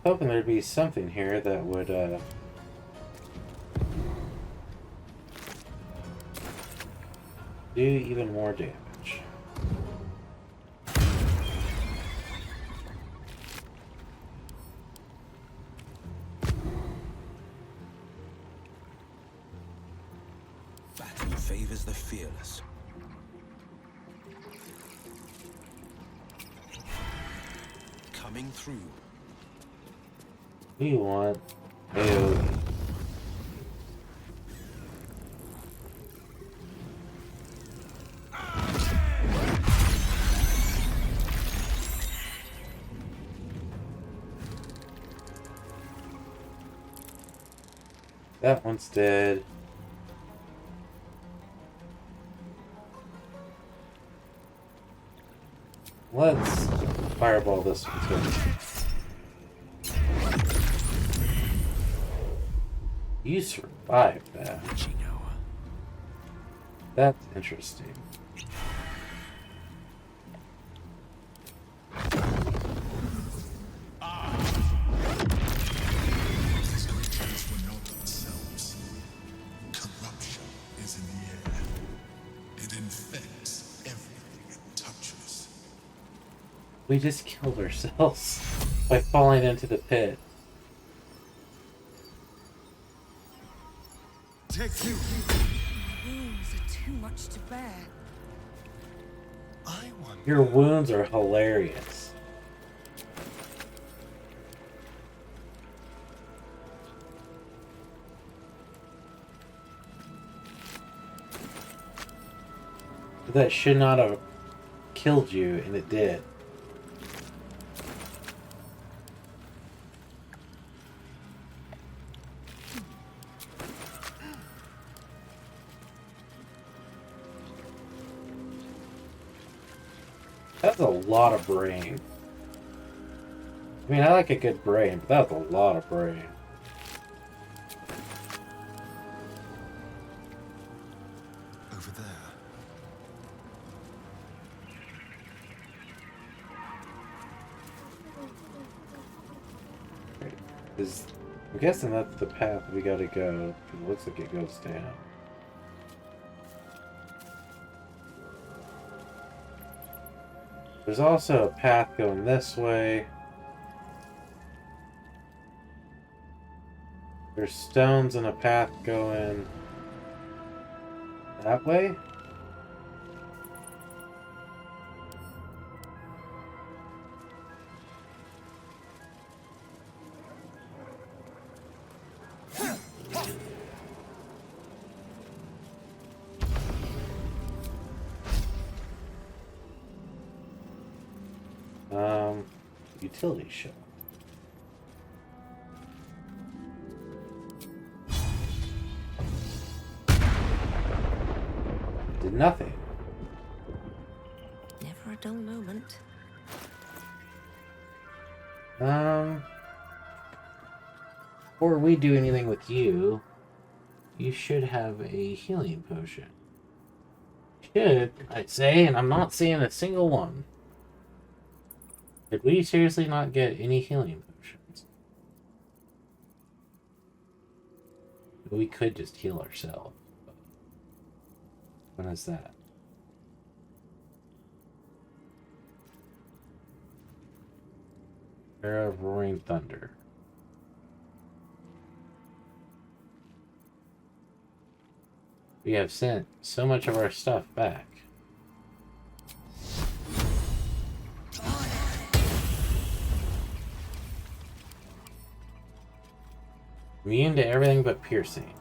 Hoping there'd be something here that would do even more damage. Battle favors the fearless. Coming through. We want AoE. That one's dead. Let's fireball this one too. You survived that. That's interesting. These creatures were not themselves. Corruption is in the air. It infects everything it touches. We just killed ourselves by falling into the pit. Take you. Wounds are too much to bear. I wonder. Your wounds are hilarious. That should not have killed you, and it did. That's a lot of brain. I mean, I like a good brain, but that's a lot of brain. Over there. I'm guessing that's the path we gotta go. It looks like it goes down. There's also a path going this way. There's stones and a path going that way. Utility shell. Did nothing. Never a dull moment. Before we do anything with you, you should have a healing potion. Should, I'd say, and I'm not seeing a single one. Did we seriously not get any healing potions? We could just heal ourselves. When is that? Era of Roaring Thunder. We have sent so much of our stuff back. Immune to everything but piercing.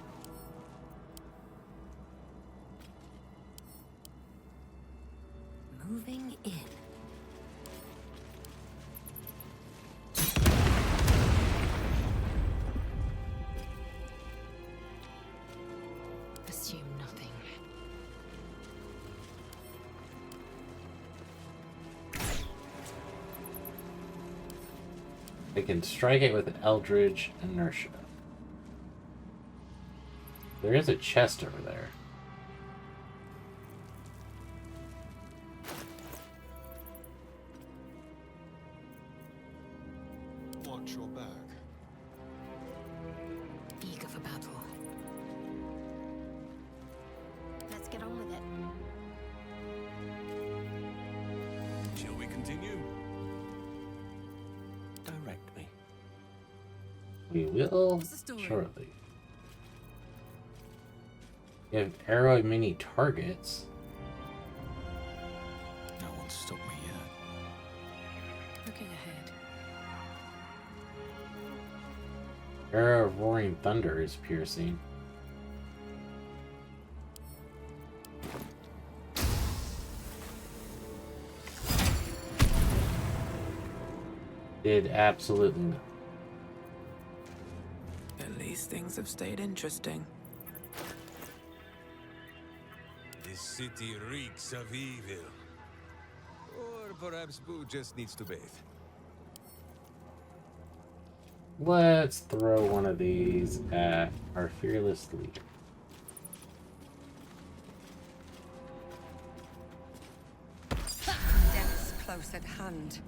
Moving in. Assume nothing. I can strike it with Eldritch Inertia. There is a chest over there. Watch your back. Eager for battle. Let's get on with it. Shall we continue? Direct me. We will shortly. You have arrow mini targets. No one's stopped me yet. Looking ahead. Arrow of Roaring Thunder is piercing. Did absolutely nothing. At least things have stayed interesting. This city reeks of evil. Or Or perhaps Boo just needs to bathe. Let's throw one of these at our fearless leader. Death's close at hand.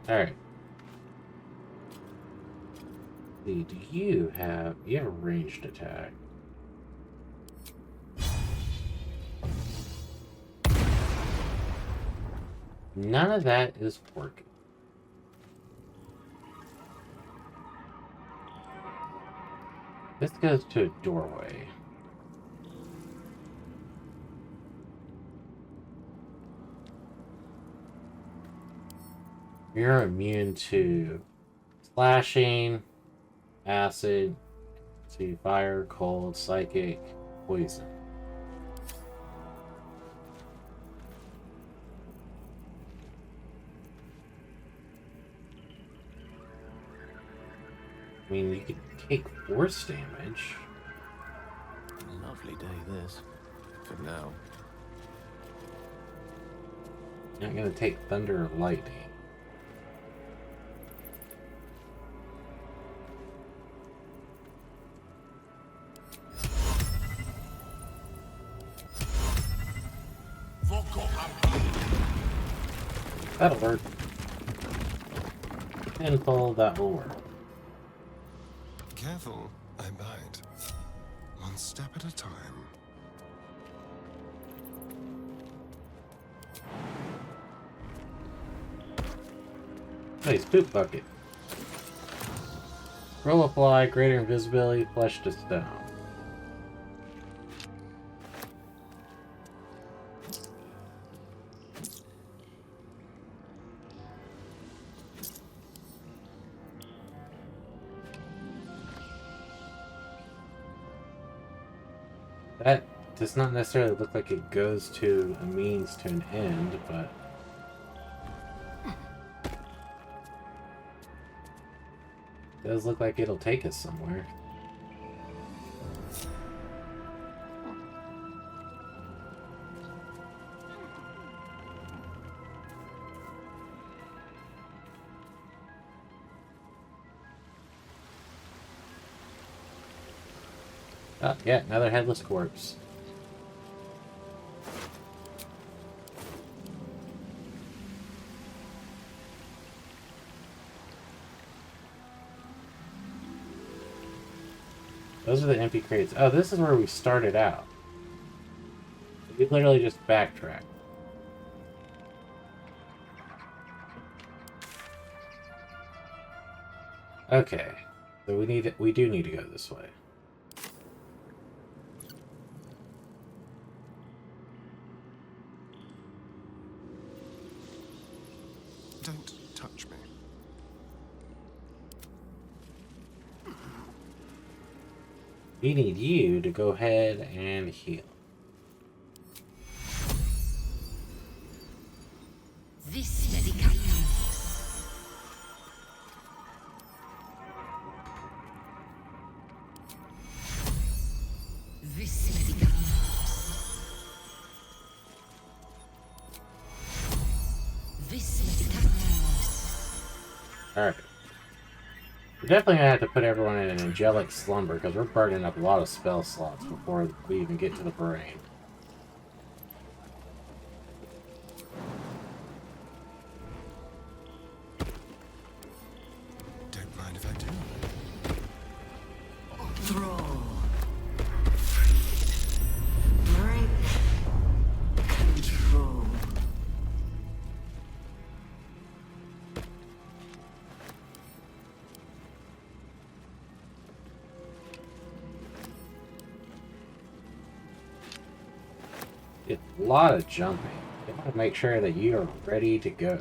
Alright. Do you have a ranged attack? None of that is working. This goes to a doorway. You're immune to slashing, acid, to fire, cold, psychic, poison. I mean, you could take force damage. Lovely day, this. For now. You're not gonna take thunder or lightning. That'll work. Pinfall, that will work. Careful, I bite. One step at a time. Nice poop bucket. Roll a fly, greater invisibility, flesh to stone. That does not necessarily look like it goes to a means to an end, but it does look like it'll take us somewhere. Oh, yeah, another headless corpse. Those are the empty crates. Oh, this is where we started out. We literally just backtrack. Okay, so we do need to go this way. Don't touch me. We need you to go ahead and heal. This medication. This medication. This medication. Alright. We're definitely gonna have to put everyone in an angelic slumber because we're burning up a lot of spell slots before we even get to the brain. Don't mind if I do. Thrall. Break. Control. It's a lot of jumping. You want to make sure that you are ready to go.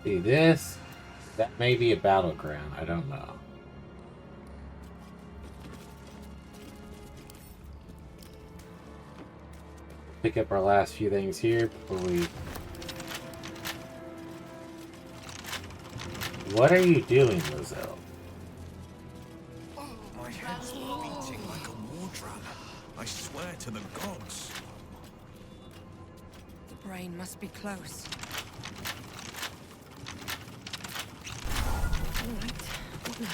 See this? That may be a battleground. I don't know. Pick up our last few things here before we... What are you doing, Lizelle? My head's beating like a war drum. I swear to the gods. The brain must be close. All right, what now?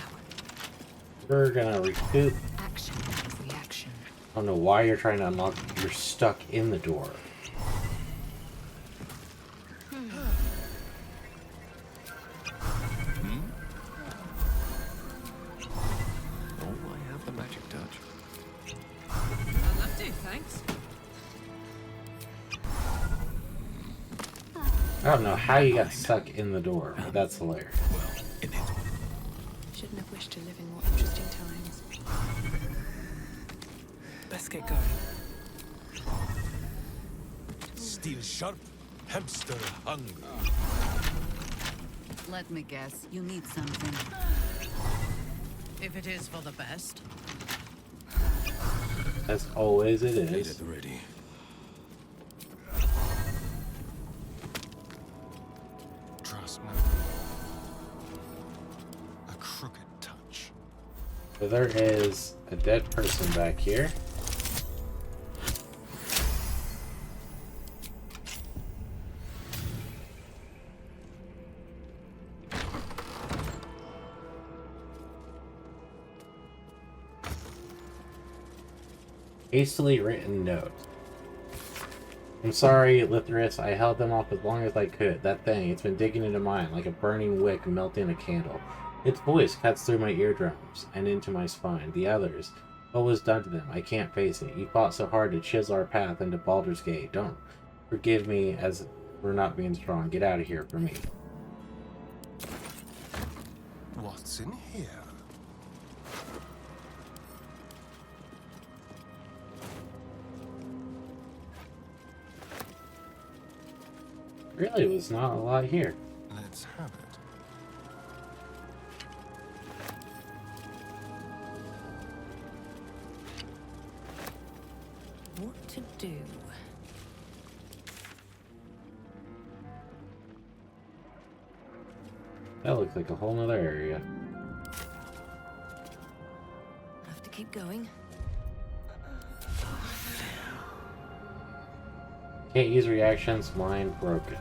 We're gonna recoup. Action, reaction. I don't know why you're trying to unlock. You're stuck in the door. Oh, I have the magic touch. I'll have to, thanks. I don't know how you got stuck in the door, but that's hilarious. Shouldn't have wished to live in more interesting times. Let's get going. Steel sharp, hamster hungry. Let me guess, you need something. If it is for the best. As always, it Need is. it ready. Trust me. A crooked touch. So there is a dead person back here. Hastily written note. I'm sorry, Lithris. I held them off as long as I could. That thing, it's been digging into mine like a burning wick melting a candle. Its voice cuts through my eardrums and into my spine. The others, what was done to them? I can't face it. You fought so hard to chisel our path into Baldur's Gate. Don't forgive me as for not being strong. Get out of here for me. What's in here? Really was not a lot here. Let's have it. What to do? That looks like a whole nother area. Have to keep going. Can't use reactions. Line broken.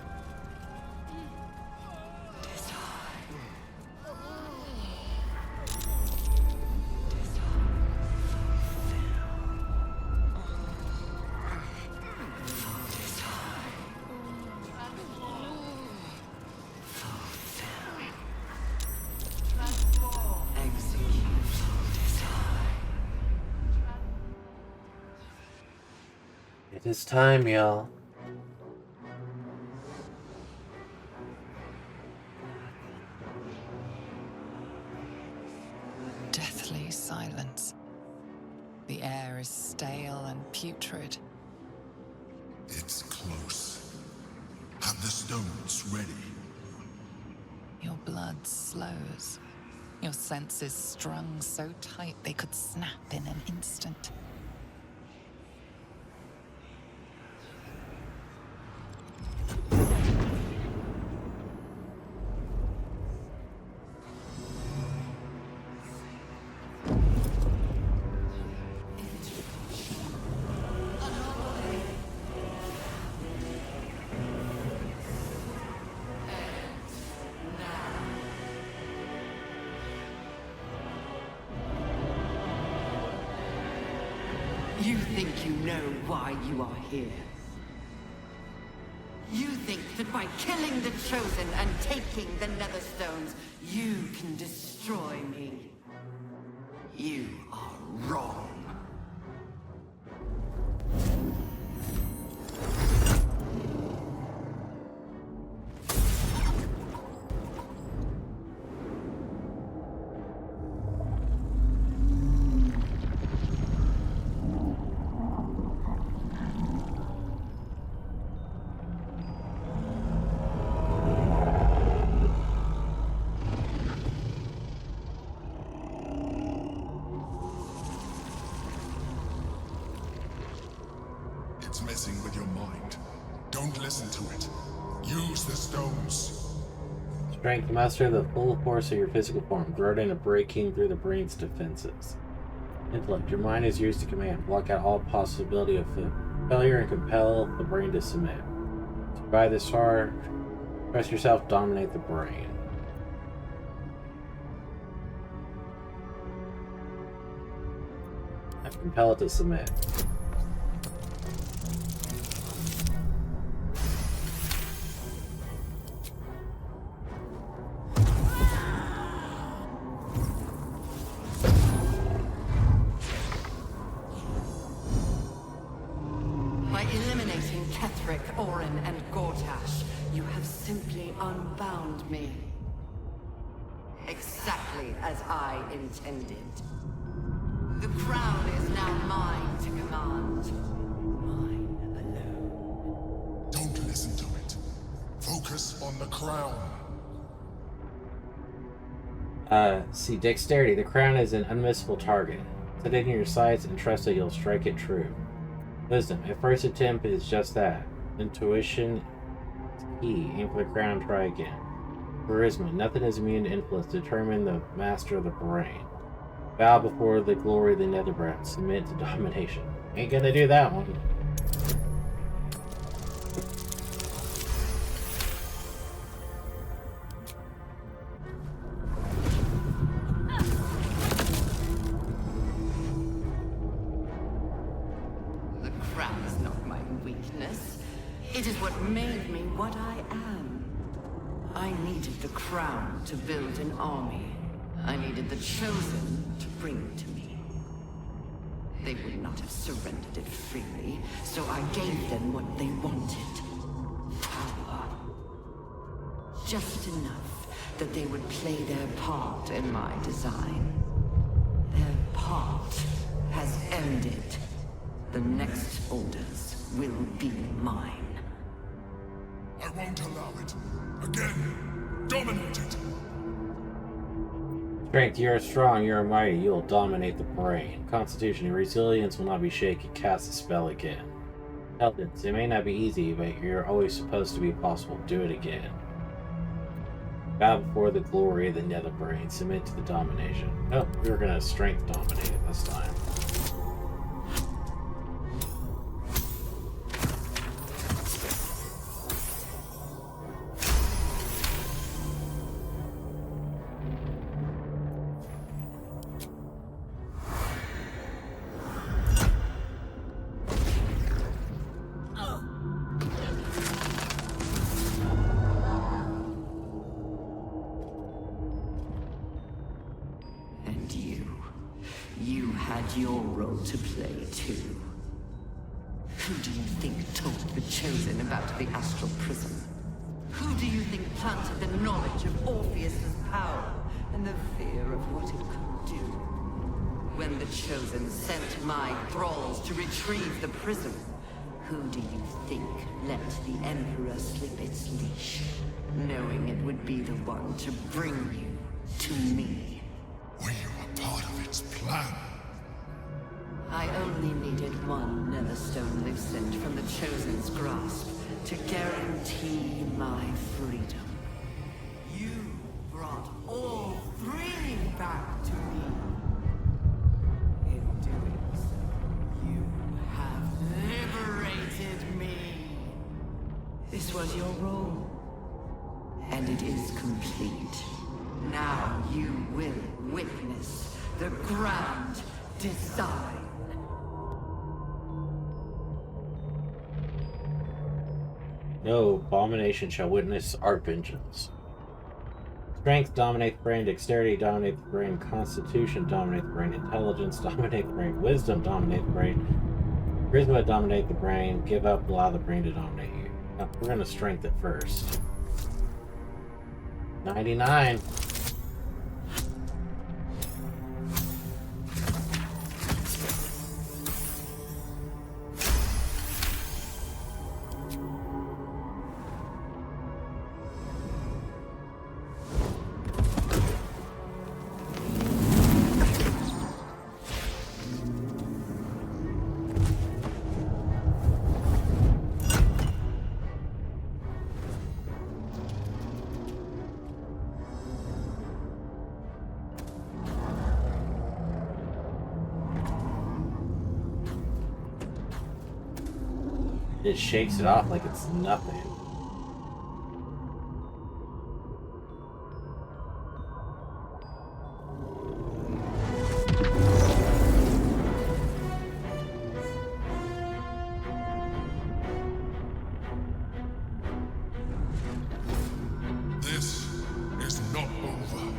It is time, y'all. Deathly silence. The air is stale and putrid. It's close. Have the stones ready. Your blood slows. Your senses strung so tight they could snap in an instant. You think you know why you are here? You think that by killing the Chosen and taking the Netherstones, you can destroy me? You are wrong. to it. Use the stones. Strength, master the full force of your physical form. Guard in a breaking through the brain's defenses. Intellect, your mind is used to command. Block out all possibility of failure and compel the brain to submit. Survive this far, trust yourself, dominate the brain. Compel it to submit. By eliminating Ketheric, Orin, and Gortash, you have simply unbound me. Exactly as I intended. The crown is now mine to command. Mine alone. Don't listen to it. Focus on the crown. See, dexterity. The crown is an unmissable target. Set it in your sights and trust that you'll strike it true. Wisdom. At first attempt is just that. Intuition is key. Aim for the crown, try again. Charisma. Nothing is immune to influence. Determine the master of the brain. Bow before the glory of the Netherrealm. Submit to domination. Ain't gonna do that one. The crown is not my weakness. It is what made me what I am. I needed the crown to build an army. I needed the Chosen to bring it to me. They would not have surrendered it freely, so I gave them what they wanted. Power. Just enough that they would play their part in my design. Their part has ended. The next orders will be mine. I won't allow it. Again, dominate it. Strength, you are strong, you are mighty, you will dominate the brain. Constitution, your resilience will not be shaken. Cast a spell again. Intelligence, it may not be easy, but you're always supposed to be possible. Do it again. Bow before the glory of the nether brain. Submit to the domination. Oh, we were gonna strength dominate it this time. You had your role to play, too. Who do you think told the Chosen about the Astral Prism? Who do you think planted the knowledge of Orpheus's power and the fear of what it could do? When the Chosen sent my thralls to retrieve the prism, who do you think let the Emperor slip its leash, knowing it would be the one to bring you to me? Were you a part of its plan? I only needed one Netherstone loosened from the Chosen's grasp to guarantee my freedom. You brought all three back to me. In doing so, you have liberated me. This was your role, and it is complete. Now you will witness the grand design. No abomination shall witness our vengeance. Strength, dominate the brain. Dexterity, dominate the brain. Constitution, dominate the brain. Intelligence, dominate the brain. Wisdom, dominate the brain. Charisma, dominate the brain. Give up, allow the brain to dominate you. Now, we're going to strength it first. 99. It shakes it off like it's nothing. This is not over.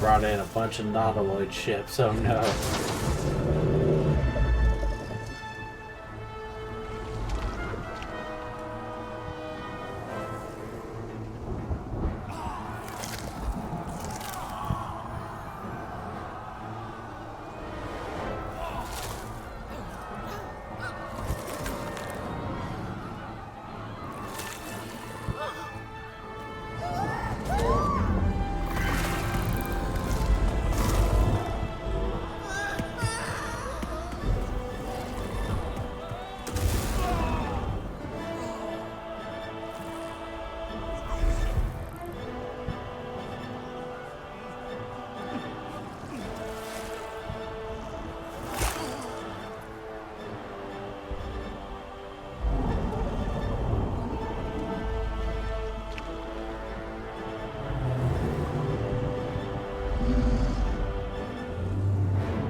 Brought in a bunch of nautiloid ships, oh no.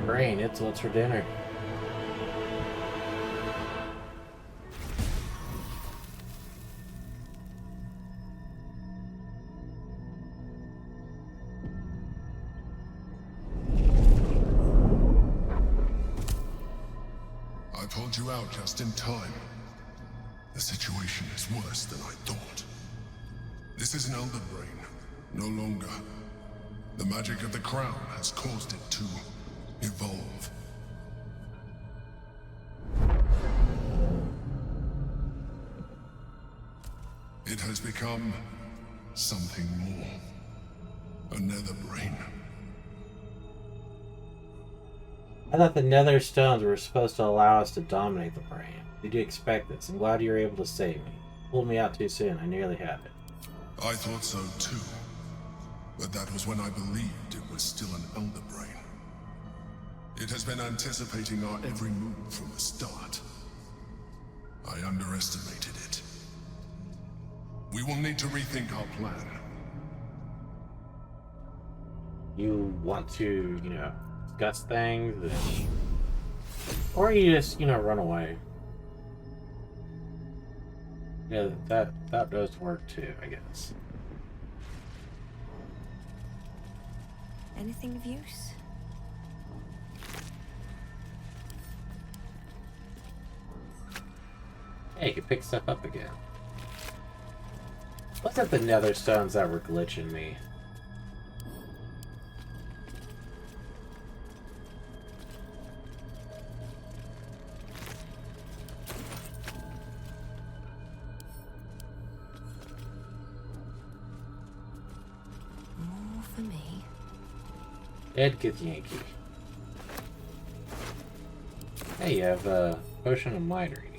Brain, it's what's for dinner. I pulled you out just in time. The situation is worse than I thought. This is an Elder Brain, no longer. The magic of the crown has caused it to evolve. It has become something more. A nether brain. I thought the nether stones were supposed to allow us to dominate the brain. Did you expect this? I'm glad you were able to save me. Pulled me out too soon. I nearly had it. I thought so too. But that was when I believed it was still an Elder Brain. It has been anticipating our every move from the start. I underestimated it. We will need to rethink our plan. You want to, discuss things, or you just, run away. Yeah, that does work too, I guess. Anything of use? Hey, you can pick stuff up again. What's up the nether stones that were glitching me? More for me. Ed gets Yankee. Hey, you have a potion of might reading.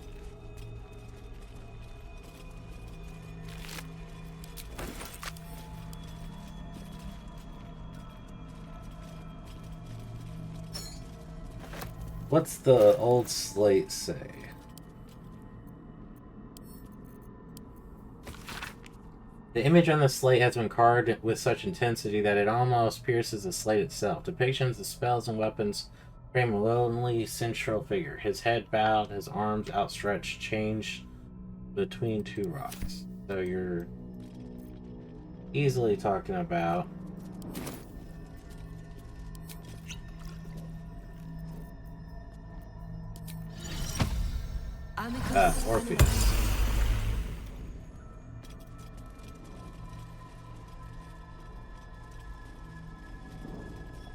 What's the old slate say? The image on the slate has been carved with such intensity that it almost pierces the slate itself. Depictions of spells and weapons frame a lonely, central figure. His head bowed, his arms outstretched, changed between two rocks. So you're easily talking about Orpheus.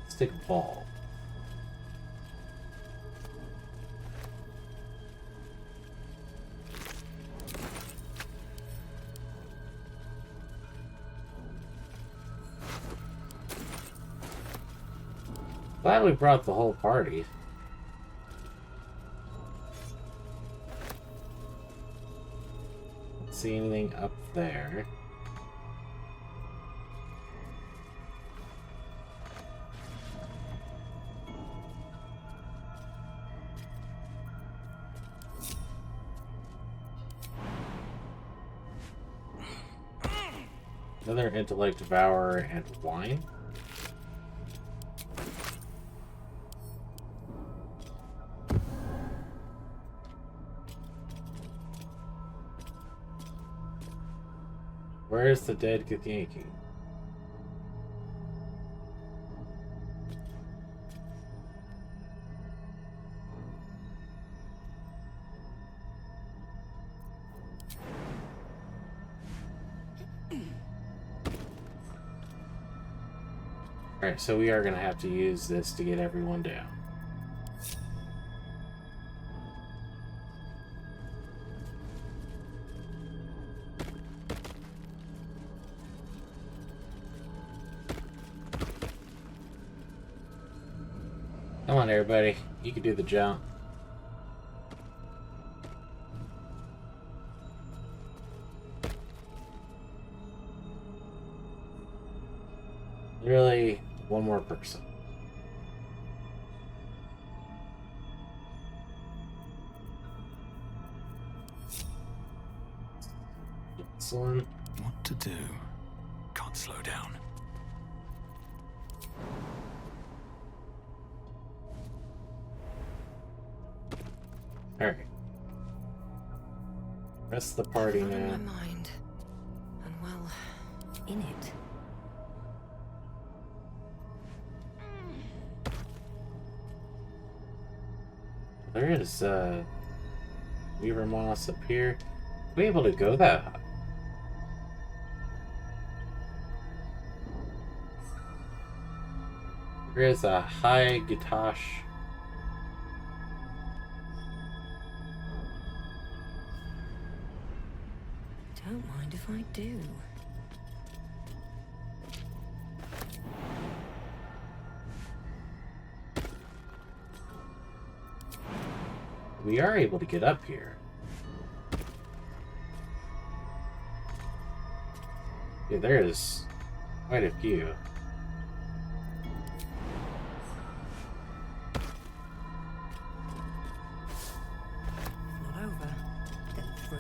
Stick a ball. Glad we brought the whole party. Don't see anything up there. Another intellect devourer and wine. Where's the dead Githyanki? Alright, so we are going to have to use this to get everyone down. Come on, everybody. You can do the jump. Really, one more person. Excellent. What to do? Can't slow down. Alright. Rest of the party now. In my mind. And well, in it. There is Weaver Moss up here. Are we able to go that high? There is a high Gitash. Don't mind if I do. We are able to get up here. Yeah, there is quite a few. Not over, then through.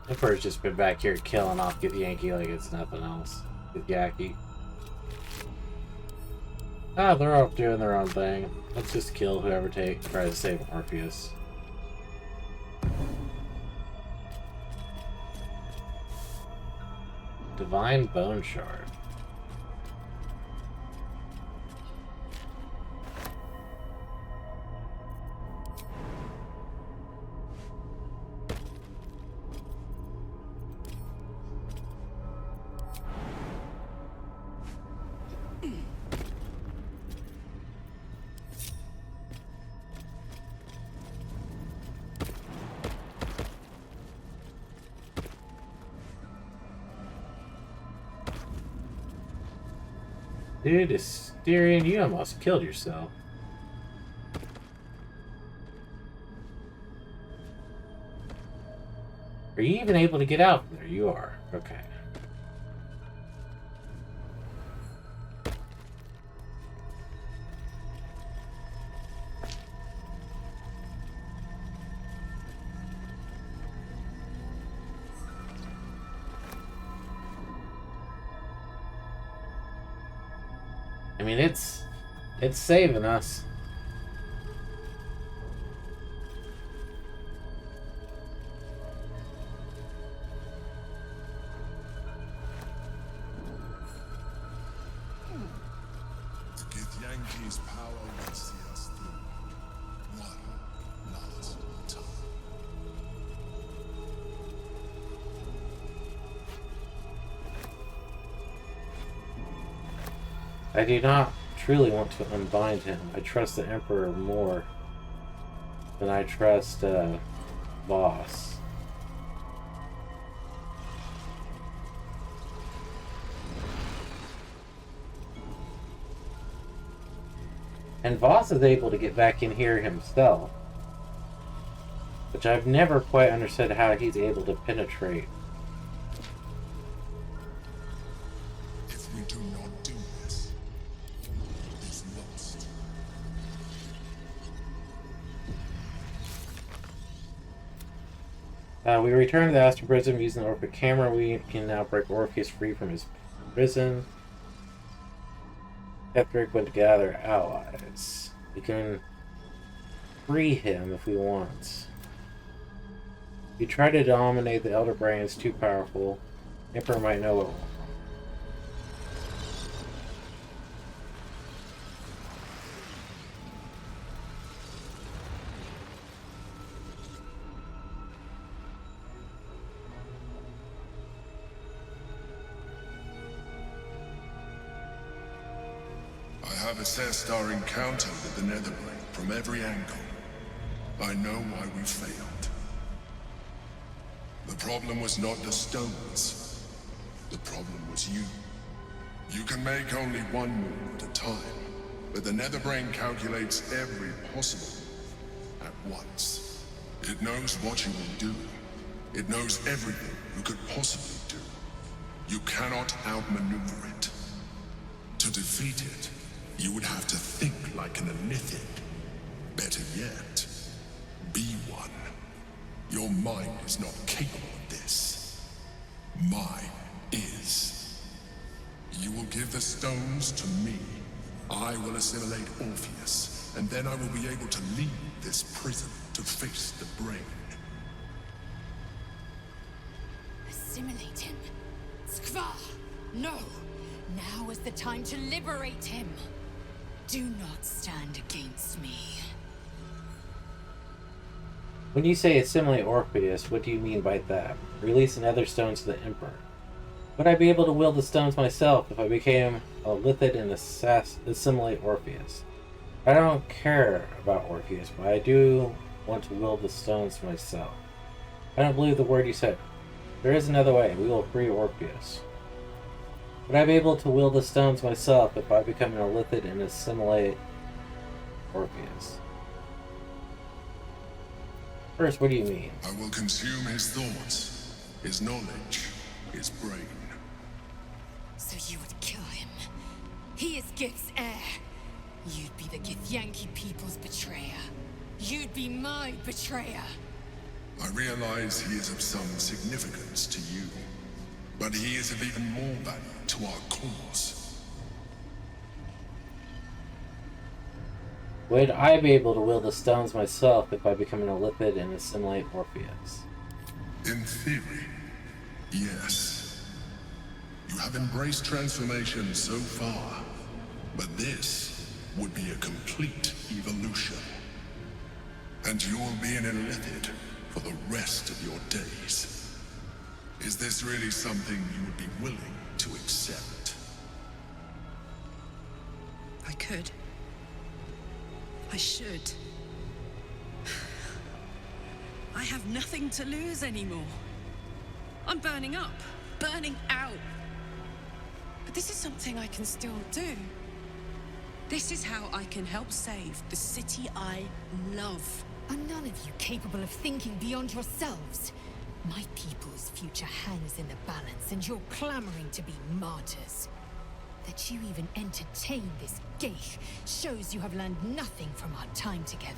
Emperor's just been back here killing off Githyanki like it's nothing else. Githyanki. Ah, they're all doing their own thing. Let's just kill whoever tries to save Orpheus. Divine Bone Shard. Dude, Asterion, you almost killed yourself. Are you even able to get out from there? You are. Okay. mean, it's saving us. Githyanki's power will see us through. One last time. I do not truly want to unbind him. I trust the Emperor more than I trust Voss. And Voss is able to get back in here himself, which I've never quite understood how he's able to penetrate. If we do not do this, it's lost. We return to the Astral Prison using the Orphic camera. We can now break Orpheus free from his prison. Ethric went to gather allies. We can free him if we want. If you try to dominate the Elder Brain, it's too powerful. Emperor might know it. I have assessed our encounter with the Netherbrain from every angle. I know why we failed. The problem was not the stones. The problem was you. You can make only one move at a time, but the Netherbrain calculates every possible move at once. It knows what you will do. It knows everything you could possibly do. You cannot outmaneuver it. To defeat it, you would have to think like an Illithid. Better yet, be one. Your mind is not capable of this. Mine is. You will give the stones to me. I will assimilate Orpheus, and then I will be able to leave this prison to face the brain. Assimilate him? Skvar! No! Now is the time to liberate him. Do not stand against me. When you say assimilate Orpheus, what do you mean by that? Release another stones to the Emperor. Would I be able to wield the stones myself if I became a Lithid and assimilate Orpheus? I don't care about Orpheus, but I do want to wield the stones myself. I don't believe the word you said. There is another way. We will free Orpheus. Would I be able to wield the stones myself if I become an Illithid and assimilate Orpheus? First, what do you mean? I will consume his thoughts, his knowledge, his brain. So you would kill him? He is Gith's heir. You'd be the Githyanki people's betrayer. You'd be my betrayer. I realize he is of some significance to you, but he is of even more value to our cause. Would I be able to wield the stones myself if I become an Illithid and assimilate Orpheus? In theory, yes. You have embraced transformation so far, but this would be a complete evolution. And you will be an Illithid for the rest of your days. Is this really something you would be willing to accept? I could. I should. I have nothing to lose anymore. I'm burning up, burning out. But this is something I can still do. This is how I can help save the city I love. Are none of you capable of thinking beyond yourselves? My people's future hangs in the balance, and you're clamoring to be martyrs. That you even entertain this geich shows you have learned nothing from our time together.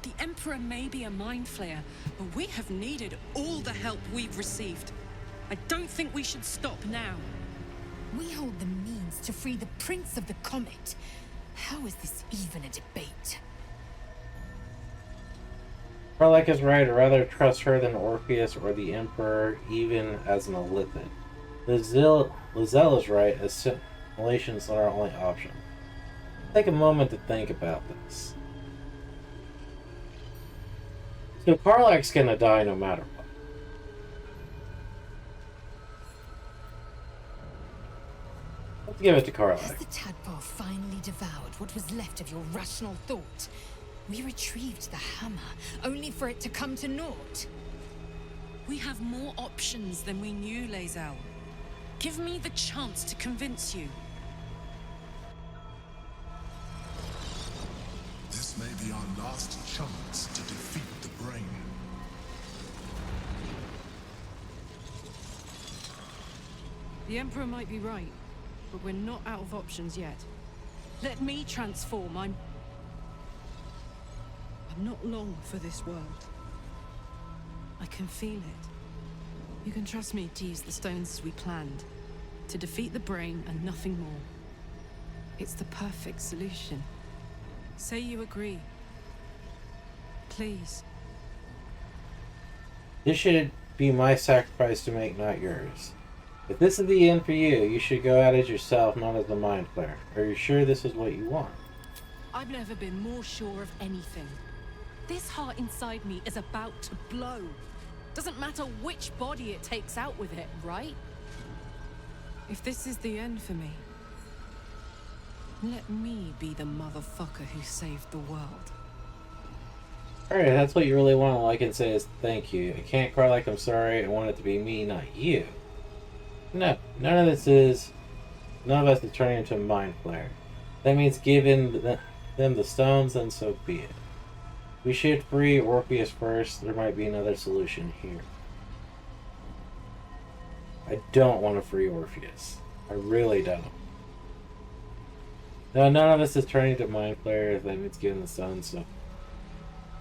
The Emperor may be a mind flayer, but we have needed all the help we've received. I don't think we should stop now. We hold the means to free the Prince of the Comet. How is this even a debate? Karlach is right. I'd rather trust her than Orpheus or the Emperor, even as an illithid. Lizelle is right. Assimilation's not our only option. Take a moment to think about this. So Karlach's gonna die no matter what. Let's give it to Karlach. Has the tadpole finally devoured what was left of your rational thought? We retrieved the hammer, only for it to come to naught. We have more options than we knew, Lizelle. Give me the chance to convince you. This may be our last chance to defeat the brain. The Emperor might be right, but we're not out of options yet. Let me transform. I'm not long for this world. I can feel it. You can trust me to use the stones as we planned, to defeat the brain and nothing more. It's the perfect solution. Say you agree. Please. This should be my sacrifice to make, not yours. If this is the end for you, you should go at it yourself, not as the Mind Flayer. Are you sure this is what you want? I've never been more sure of anything. This heart inside me is about to blow. Doesn't matter which body it takes out with it, right? If this is the end for me, let me be the motherfucker who saved the world. Alright, that's what you really want. All I can say is thank you. I can't cry like I'm sorry. I want it to be me, not you. No, none of us is turning into a Mind Flayer. That means giving them the stones, and so be it. We should free Orpheus first. There might be another solution here. I don't want to free Orpheus. I really don't. No, none of us is turning to Mind Flayer. That means giving the stones, so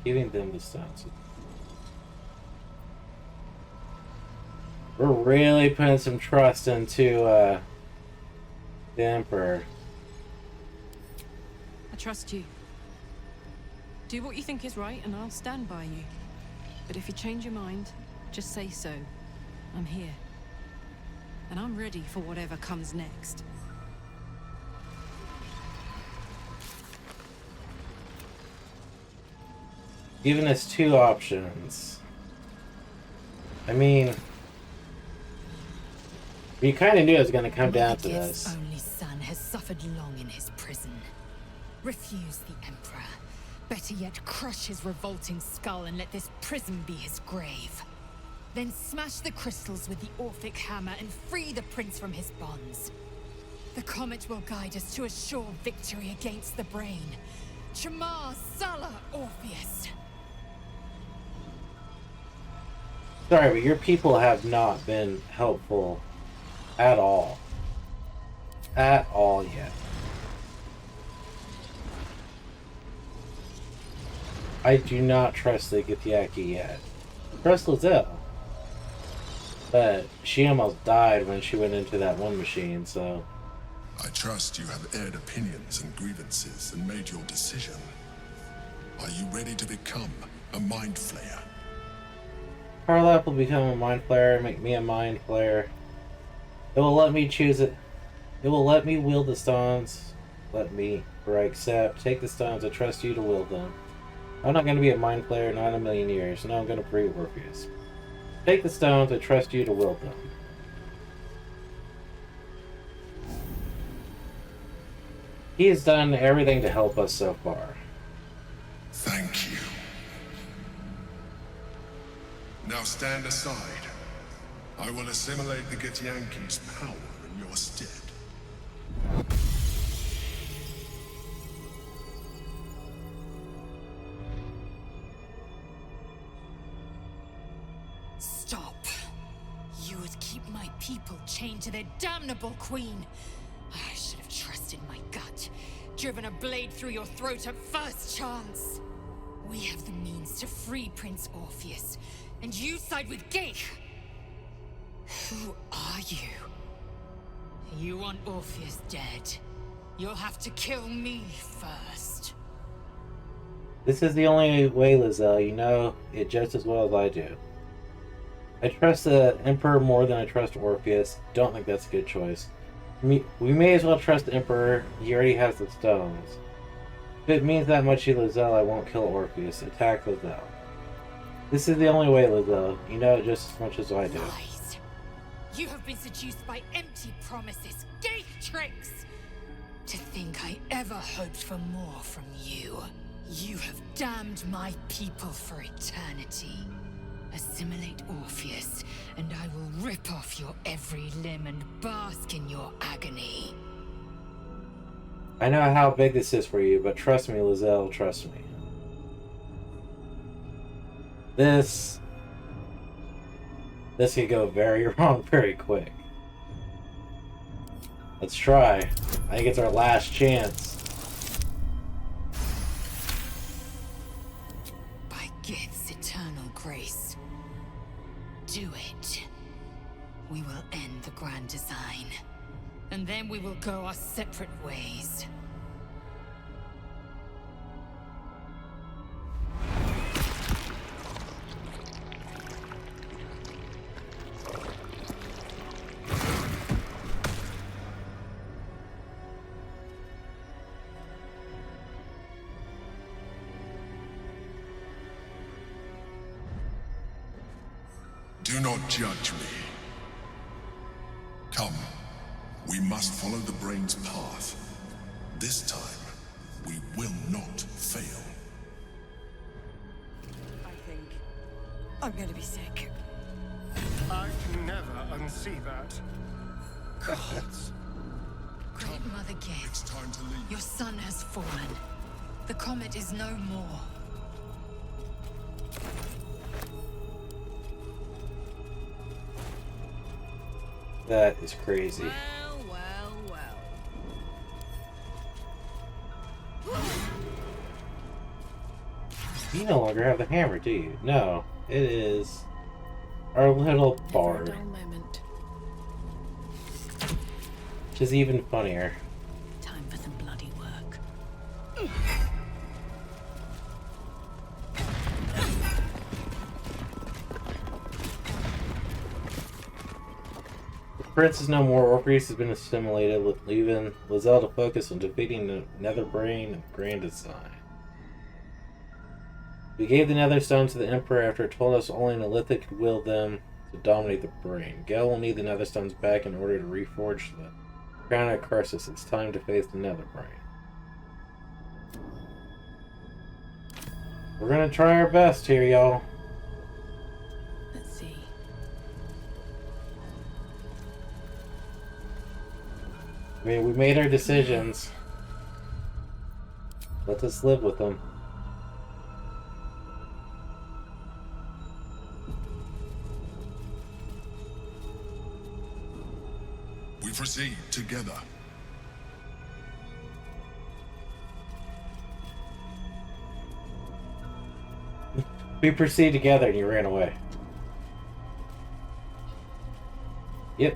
giving them the stones. We're really putting some trust into the Emperor. I trust you. Do what you think is right, and I'll stand by you. But if you change your mind, just say so. I'm here. And I'm ready for whatever comes next. Giving us two options. I mean, we kind of knew it was going to come down to this. His only son has suffered long in his prison. Refuse the Emperor. Better yet, crush his revolting skull and let this prison be his grave. Then smash the crystals with the Orphic hammer and free the prince from his bonds. The comet will guide us to a sure victory against the brain. Chamar Sala Orpheus. Sorry, but your people have not been helpful at all. At all yet. I do not trust the Githyanki yet. Trust Lizelle. But she almost died when she went into that one machine, so... I trust you have aired opinions and grievances and made your decision. Are you ready to become a Mind Flayer? Karlach will become a Mind Flayer, make me a Mind Flayer. It will let me choose it. It will let me wield the stones. Let me, or I accept. Take the stones. I trust you to wield them. I'm not going to be a Mind Flayer, not in a million years. No, I'm going to free Orpheus. Take the stones. I trust you to wield them. He has done everything to help us so far. Thank you. Now stand aside. I will assimilate the Githyanki's power in your stead. Stop. You would keep my people chained to their damnable queen. I should have trusted my gut. Driven a blade through your throat at first chance. We have the means to free Prince Orpheus, and you side with Geich. Who are you? You want Orpheus dead. You'll have to kill me first. This is the only way, Lizelle. You know it just as well as I do. I trust the Emperor more than I trust Orpheus. Don't think that's a good choice. We may as well trust the Emperor. He already has the stones. If it means that much to Lizelle, I won't kill Orpheus. Attack Lizelle. This is the only way, Lizelle. You know it just as much as I do. Lies. You have been seduced by empty promises, gate tricks. To think I ever hoped for more from you. You have damned my people for eternity. Assimilate Orpheus, and I will rip off your every limb and bask in your agony. I know how big this is for you, but trust me, Lizelle, trust me. This could go very wrong very quick. Let's try. I think it's our last chance. By Gith's eternal grace. Do it. We will end the grand design. And then we will go our separate ways. Do not judge me. Come, we must follow the brain's path. This time, we will not fail. I think I'm gonna be sick. I can never unsee that. Gods. Great Mother Gith, It's time to leave. your son has fallen. The comet is no more. That is crazy. You no longer have the hammer, do you? No, it is our little bard. Which is even funnier. Time for some bloody work. The prince is no more. Orpheus has been assimilated, leaving Lizelle to focus on defeating the Nether Brain of Grand Design. We gave the Nether Stones to the Emperor after it told us only an Illithid could wield them to dominate the brain. Gale will need the Nether Stones back in order to reforge the crown of Karsus. It's time to face the Nether Brain. We're gonna try our best here, y'all. Let's see. I mean, we made our decisions. Let us live with them. We proceed together. We proceed together and you ran away. Yep.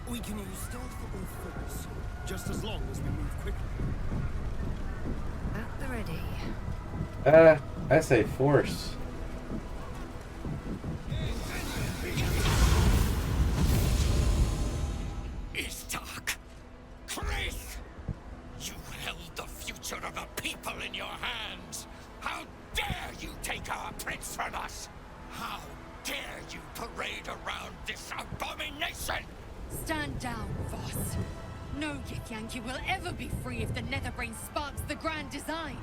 We can use stealth or force, just as long as we move quickly. At the ready. I say force. It's dark. Chris! No Githyanki will ever be free if the Netherbrain sparks the grand design.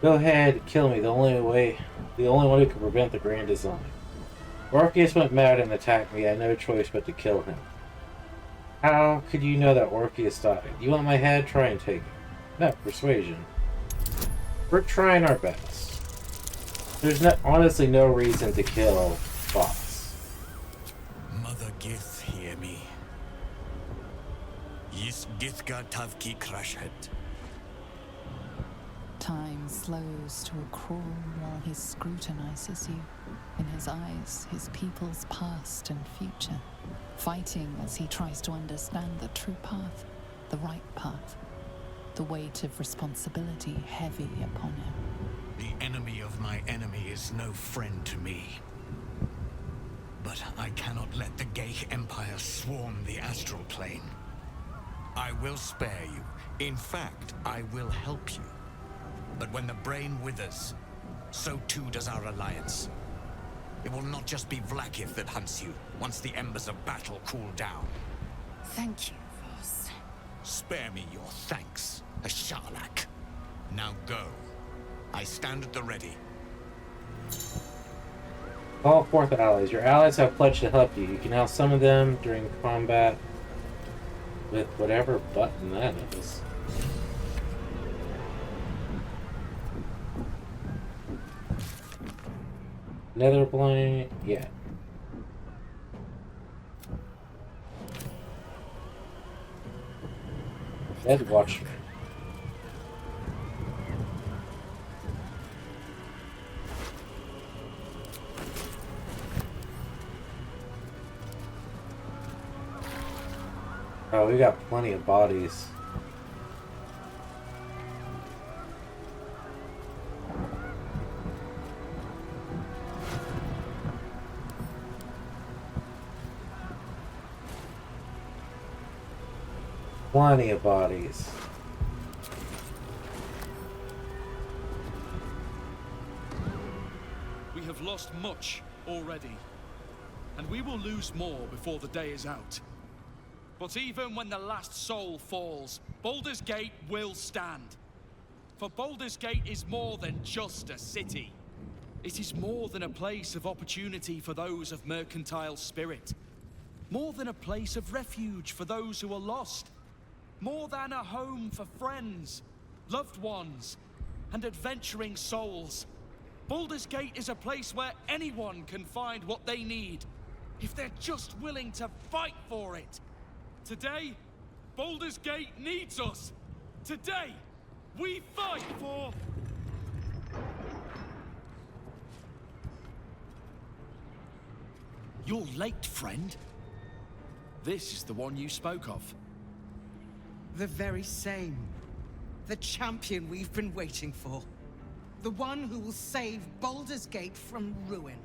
Go ahead, kill me. The only one who can prevent the grand design. Orpheus went mad and attacked me. I had no choice but to kill him. How could you know that Orpheus died? You want my head? Try and take it. No, persuasion. We're trying our best. There's honestly no reason to kill boss. Mother Gith, hear me. Yis Githga Tavki Krashet. Time slows to a crawl while he scrutinizes you. In his eyes, his people's past and future, fighting as he tries to understand the true path, the right path, the weight of responsibility heavy upon him. The enemy of my enemy is no friend to me. But I cannot let the Geich Empire swarm the astral plane. I will spare you. In fact, I will help you. But when the brain withers, so too does our alliance. It will not just be Vlaakith that hunts you, once the embers of battle cool down. Thank you, Voss. Spare me your thanks, a Sharlak. Now go. I stand at the ready. Call forth allies. Your allies have pledged to help you. You can now summon them during combat with whatever button that is. Netherblind, yeah. Dead Watchman. Oh, we got plenty of bodies. Plenty of bodies. We have lost much already, and we will lose more before the day is out. But even when the last soul falls, Baldur's Gate will stand. For Baldur's Gate is more than just a city. It is more than a place of opportunity for those of mercantile spirit. More than a place of refuge for those who are lost. More than a home for friends, loved ones, and adventuring souls. Baldur's Gate is a place where anyone can find what they need, if they're just willing to fight for it. Today, Baldur's Gate needs us. Today, we fight for... You're late, friend. This is the one you spoke of. The very same. The champion we've been waiting for. The one who will save Baldur's Gate from ruin.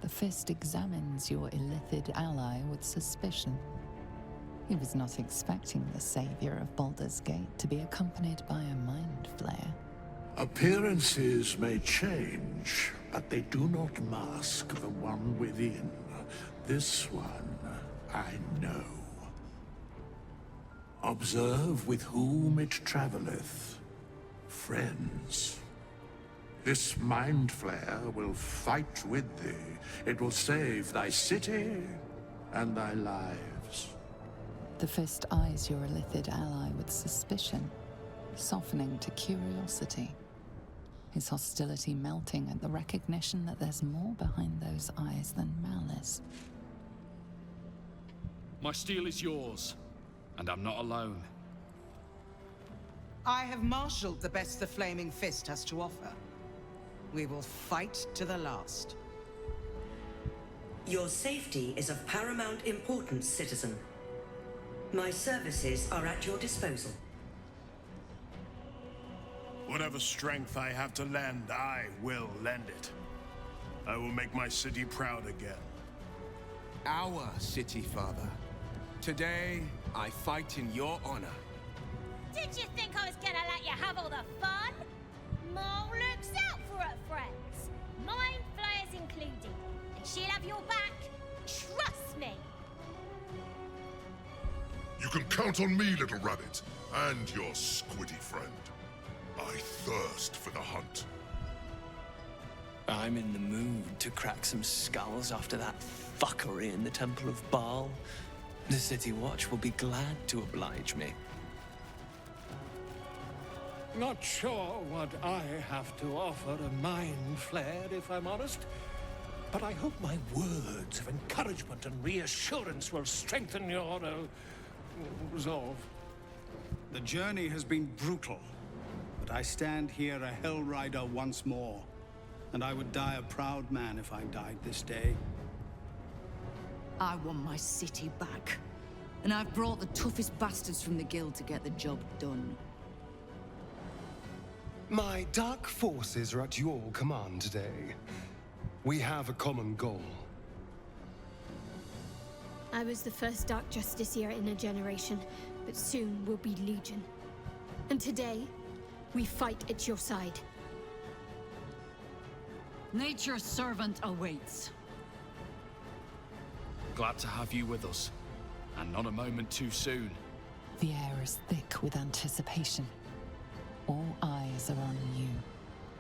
The Fist examines your illithid ally with suspicion. He was not expecting the savior of Baldur's Gate to be accompanied by a mind flayer. Appearances may change, but they do not mask the one within. This one, I know. Observe with whom it traveleth. Friends. This mind flayer will fight with thee. It will save thy city and thy lives. The Fist eyes your illithid ally with suspicion, softening to curiosity. His hostility melting at the recognition that there's more behind those eyes than malice. My steel is yours, and I'm not alone. I have marshaled the best the Flaming Fist has to offer. We will fight to the last. Your safety is of paramount importance, citizen. My services are at your disposal. Whatever strength I have to lend, I will lend it. I will make my city proud again. Our city, Father. Today, I fight in your honor. Did you think I was gonna let you have all the fun? Mole looks out for her friends. Mind flayers included. And she'll have your back. Trust me. You can count on me, little rabbit, and your squiddy friend. I thirst for the hunt. I'm in the mood to crack some skulls after that fuckery in the Temple of Baal. The City Watch will be glad to oblige me. Not sure what I have to offer a mind flayer, if I'm honest. But I hope my words of encouragement and reassurance will strengthen your resolve. The journey has been brutal, but I stand here a Hell Rider once more. And I would die a proud man if I died this day. I want my city back. And I've brought the toughest bastards from the guild to get the job done. My dark forces are at your command today. We have a common goal. I was the first Dark Justiciar in a generation, but soon we'll be Legion. And today, we fight at your side. Nature's servant awaits. Glad to have you with us, and not a moment too soon. The air is thick with anticipation. All eyes are on you.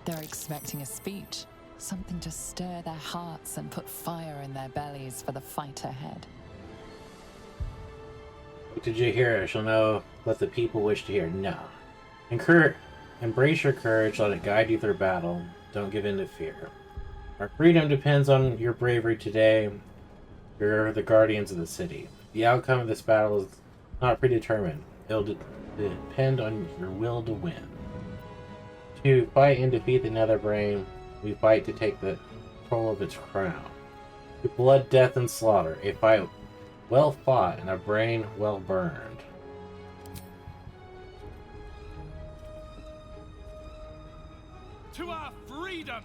They're expecting a speech, something to stir their hearts and put fire in their bellies for the fight ahead. Did you hear? I shall know what the people wish to hear. No. Embrace your courage, let it guide you through battle. Don't give in to fear. Our freedom depends on your bravery today. You're the guardians of the city. The outcome of this battle is not predetermined. It'll depend on your will to win. To fight and defeat the Netherbrain, we fight to take the control of its crown. To blood, death, and slaughter, a fight well fought and a brain well burned. To our freedom!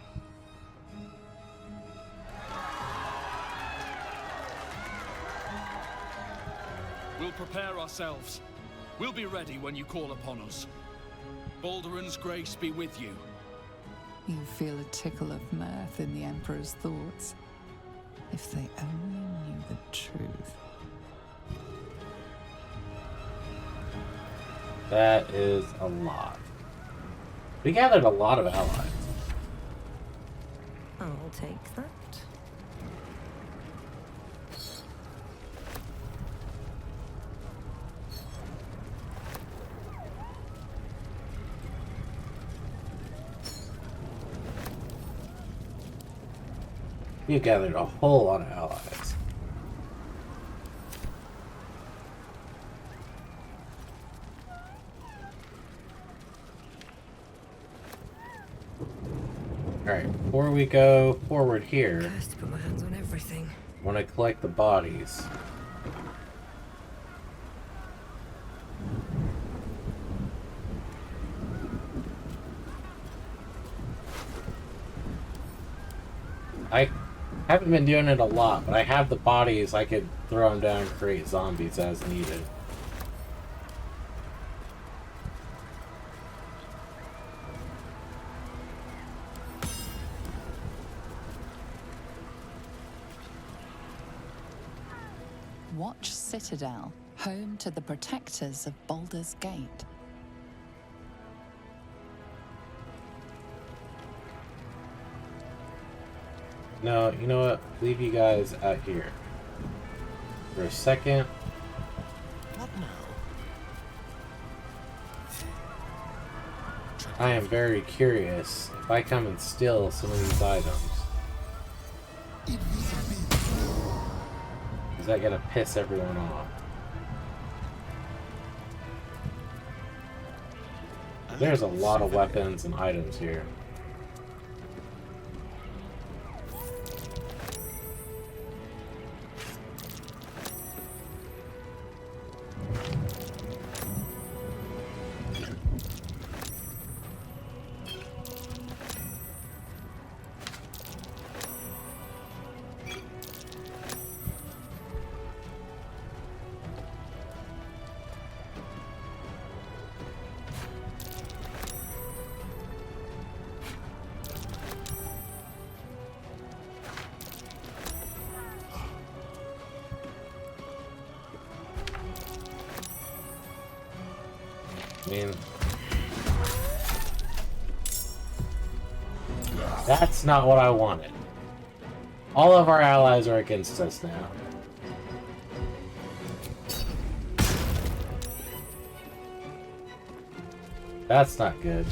We'll prepare ourselves. We'll be ready when you call upon us. Balduran's grace be with you. You feel a tickle of mirth in the Emperor's thoughts. If they only knew the truth. That is a lot. We gathered a lot of allies. I'll take that. We gathered a whole lot of allies. Alright, before we go forward here, Has to put my hands on everything. I want to collect the bodies. I haven't been doing it a lot, but I have the bodies. I could throw them down and create zombies as needed. Watch Citadel, home to the protectors of Baldur's Gate. No, you know what? Leave you guys out here for a second. What now? I am very curious if I come and steal some of these items. Is that gonna piss everyone off? There's a lot of weapons and items here. I mean, that's not what I wanted. All of our allies are against us now. That's not good.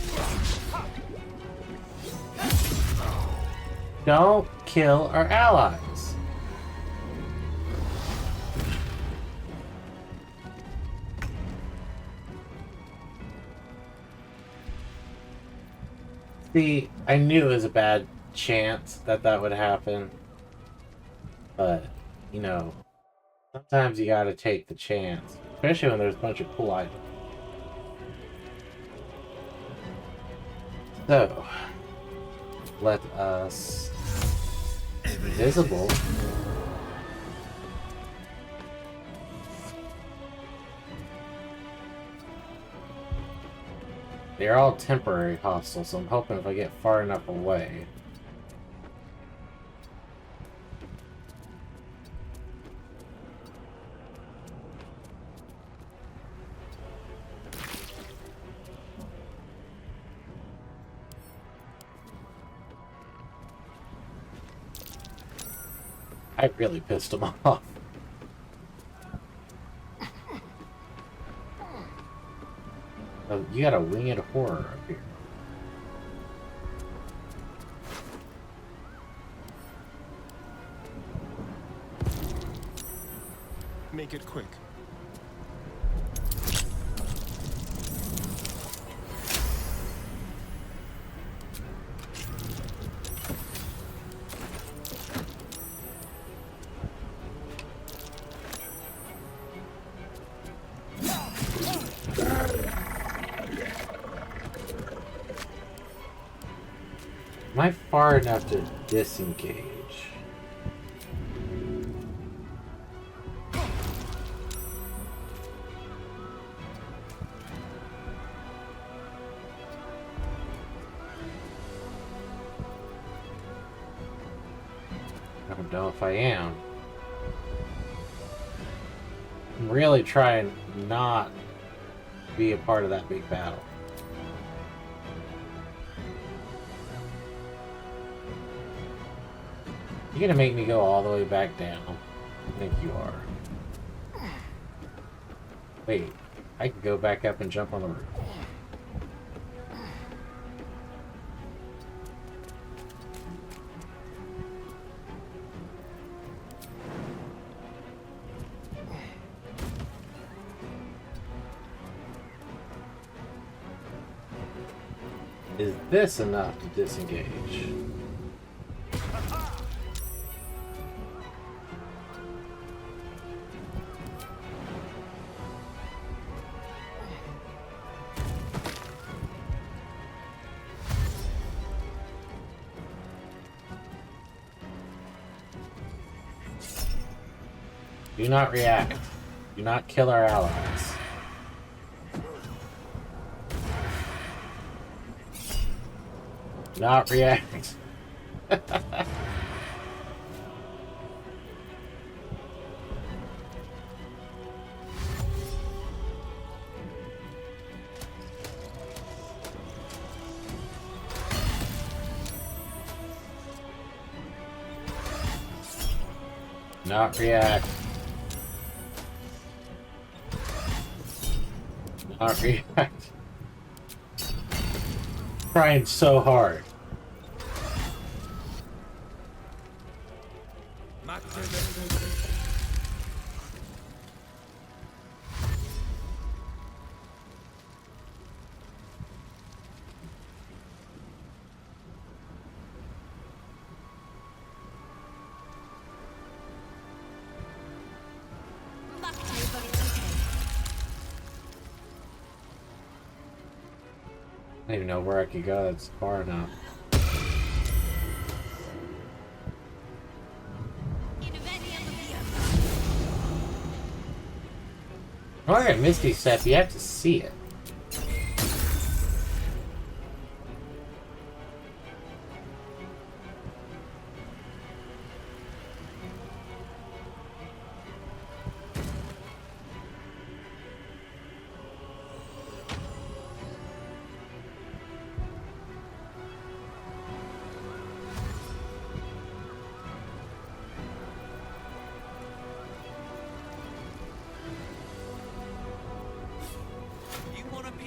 Don't kill our allies. See, I knew it was a bad chance that that would happen. But, you know, sometimes you gotta take the chance. Especially when there's a bunch of cool items. So, let us invisible. They're all temporary hostiles, so I'm hoping if I get far enough away. I really pissed him off. Oh, you got a winged horror up here. Make it quick. Am I far enough to disengage? I don't know if I am. I'm really trying not to be a part of that big battle. You're gonna make me go all the way back down. I think you are. Wait, I can go back up and jump on the roof. Is this enough to disengage? Do not react. Do not kill our allies. Do not react. Not react. Not react. Trying so hard. I don't even know where I could go that's far enough. When I get Misty Step, you have to see it.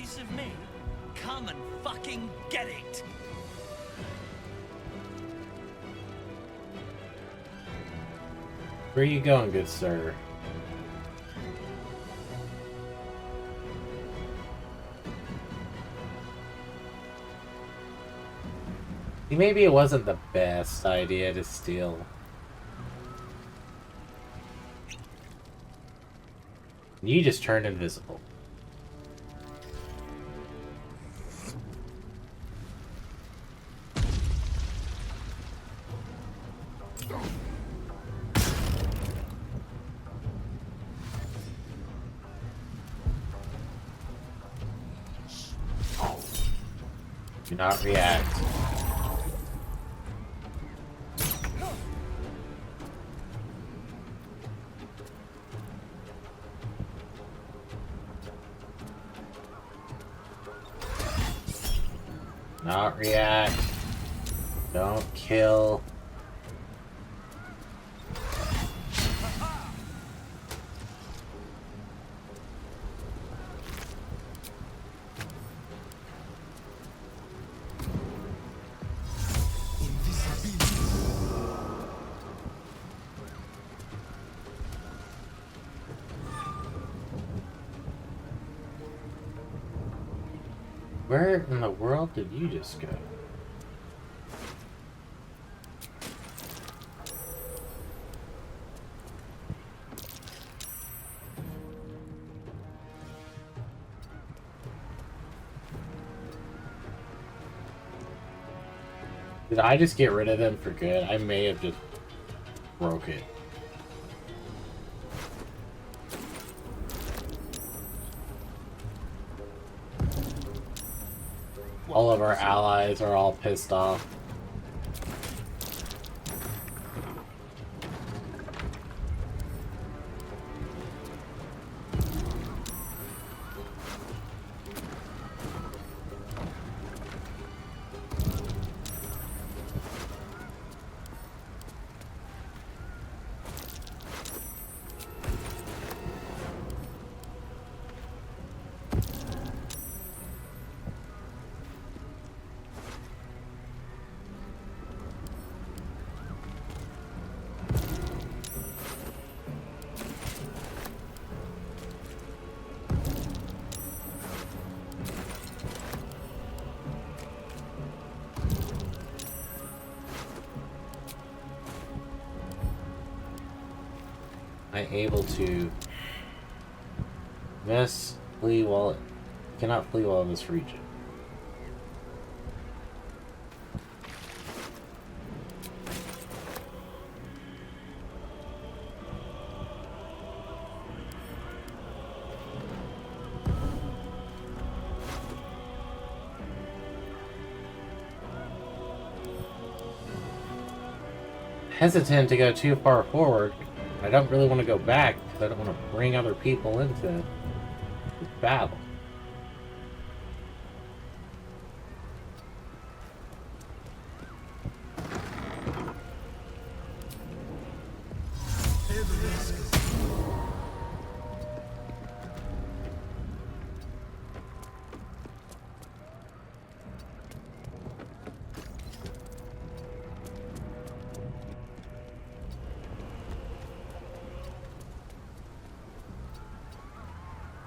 piece of me? Come and fucking get it! Where are you going, good sir? Maybe it wasn't the best idea to steal. You just turned invisible. Do not react. Not react. Don't kill. Where in the world did you just go? Did I just get rid of them for good? I may have just broke it. All of our allies are all pissed off. Able to flee while cannot flee while in this region. Hesitant to go too far forward. I don't really want to go back because I don't want to bring other people into the battle.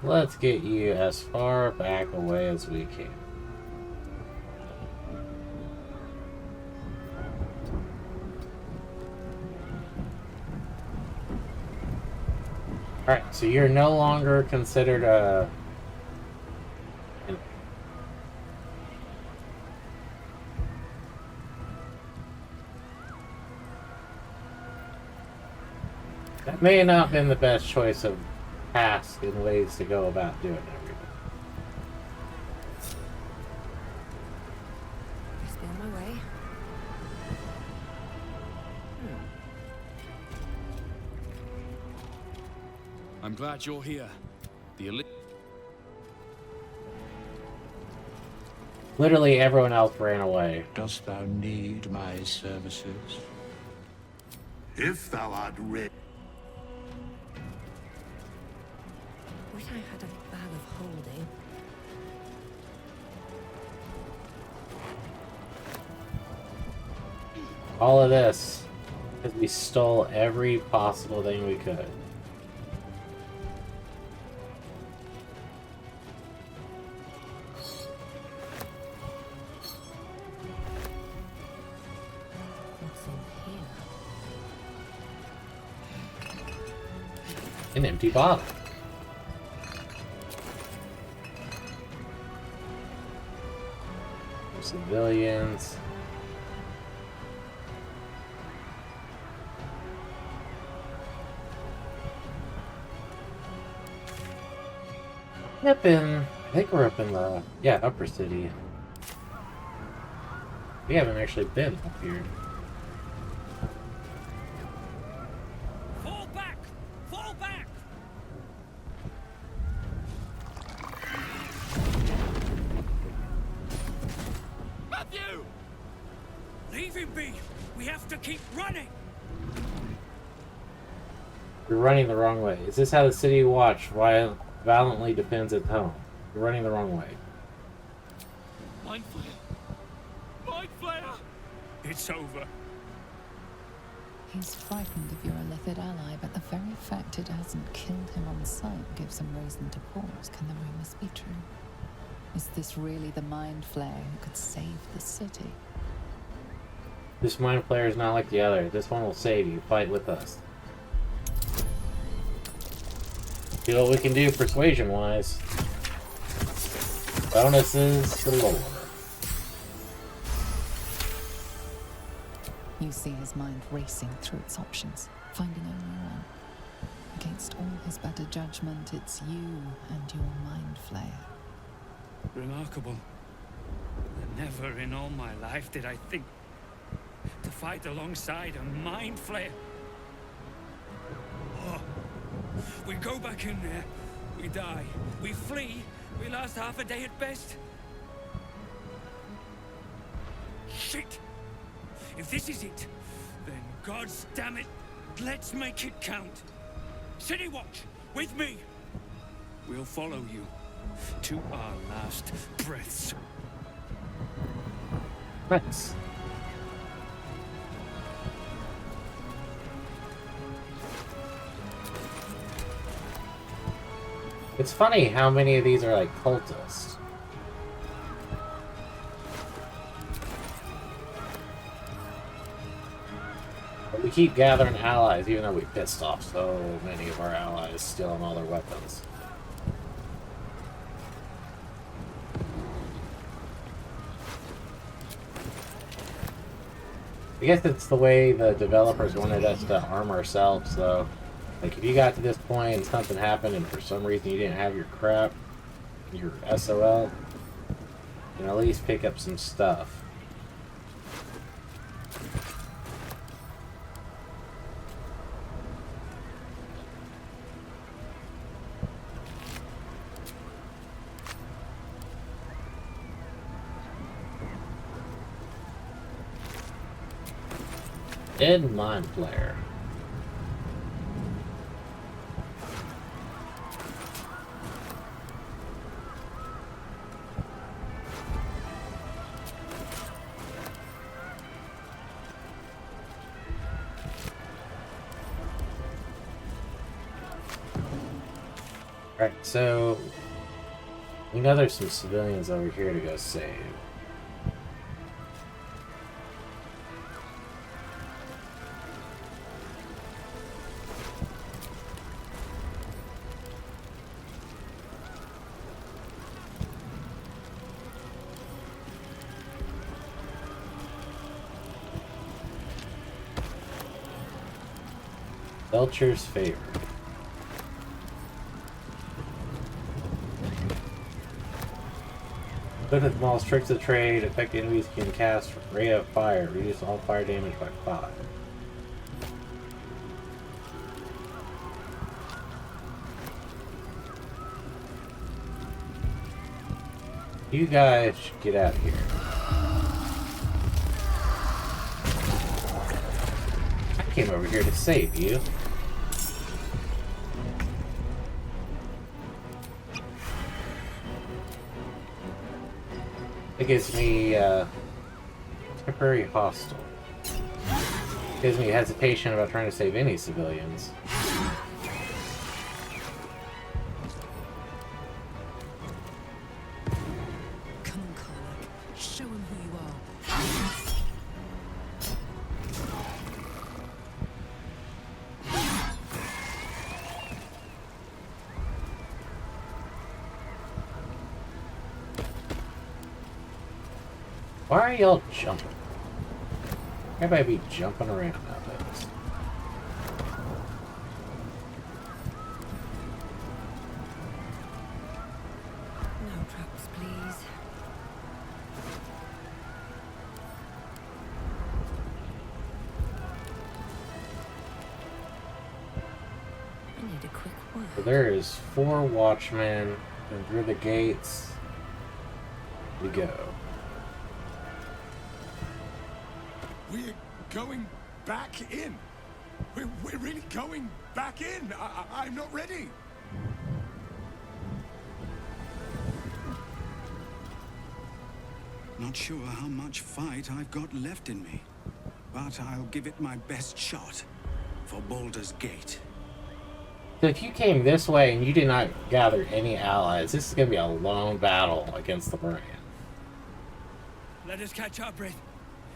Let's get you as far back away as we can. Alright, so you're no longer considered a... That may not have been the best choice of task and ways to go about doing everything. Must be on my way. I'm glad you're here. Literally everyone else ran away. Dost thou need my services? If thou art ready. Wish I had a bag of holding. All of this because we stole every possible thing we could. An empty bottle. Civilians. I think we're up in the, upper city. We haven't actually been up here. Fall back! Fall back! Matthew! Leave him be! We have to keep running! You're running the wrong way. Is this how the city watch valiantly defends its home? You're running the wrong way. Mind Flayer! Mind Flayer! It's over. He's frightened of your Illithid ally, but the very fact it hasn't killed him on sight gives him reason to pause. Can the rumors be true? Is this really the Mind Flayer who could save the city? This Mind Flayer is not like the other. This one will save you. Fight with us. See what we can do persuasion-wise. Bonuses galore. You see his mind racing through its options, finding only one. Against all his better judgment, it's you and your Mind Flayer. Remarkable. Never in all my life did I think to fight alongside a Mind Flayer. Oh. We go back in there, we die. We flee, we last half a day at best. Shit! If this is it, then God's damn it, let's make it count. City Watch, with me. We'll follow you to our last breaths. Nice. It's funny how many of these are like cultists. But we keep gathering allies, even though we pissed off so many of our allies, stealing all their weapons. I guess it's the way the developers wanted us to arm ourselves, though. Like, if you got to this point and something happened and for some reason you didn't have your crap, your SOL, you can at least pick up some stuff. Dead Mind Flayer. Alright, so we know there's some civilians over here to go save. Belcher's favor. But with Maul's tricks of trade, affected enemies can cast Ray of Fire, reduce all fire damage by 5. You guys should get out of here. I came over here to save you. It gives me temporary hostile. Gives me hesitation about trying to save any civilians. Come on, Karlach. Show him who you are. Why are y'all jumping? Everybody be jumping around nowadays. No traps, please. I need a quick word. So there is 4 watchmen, and through the gates we go. We're going back in. We're really going back in. I'm not ready. Not sure how much fight I've got left in me, but I'll give it my best shot for Baldur's Gate. So if you came this way and you did not gather any allies, this is going to be a lone battle against the Larian. Let us catch our breath.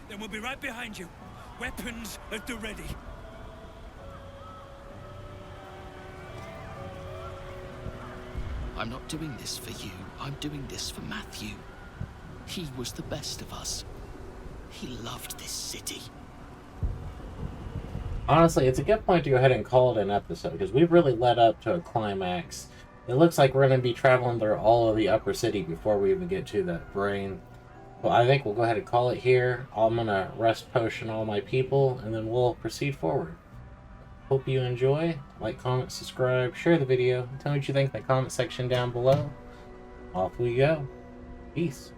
Then we'll be right behind you. Weapons at the ready. I'm not doing this for you. I'm doing this for Matthew. He was the best of us. He loved this city. Honestly, it's a good point to go ahead and call it an episode, because we've really led up to a climax. It looks like we're going to be traveling through all of the upper city before we even get to that brain. Well, I think we'll go ahead and call it here. I'm going to rest potion all my people, and then we'll proceed forward. Hope you enjoy. Like, comment, subscribe, share the video. Tell me what you think in the comment section down below. Off we go. Peace.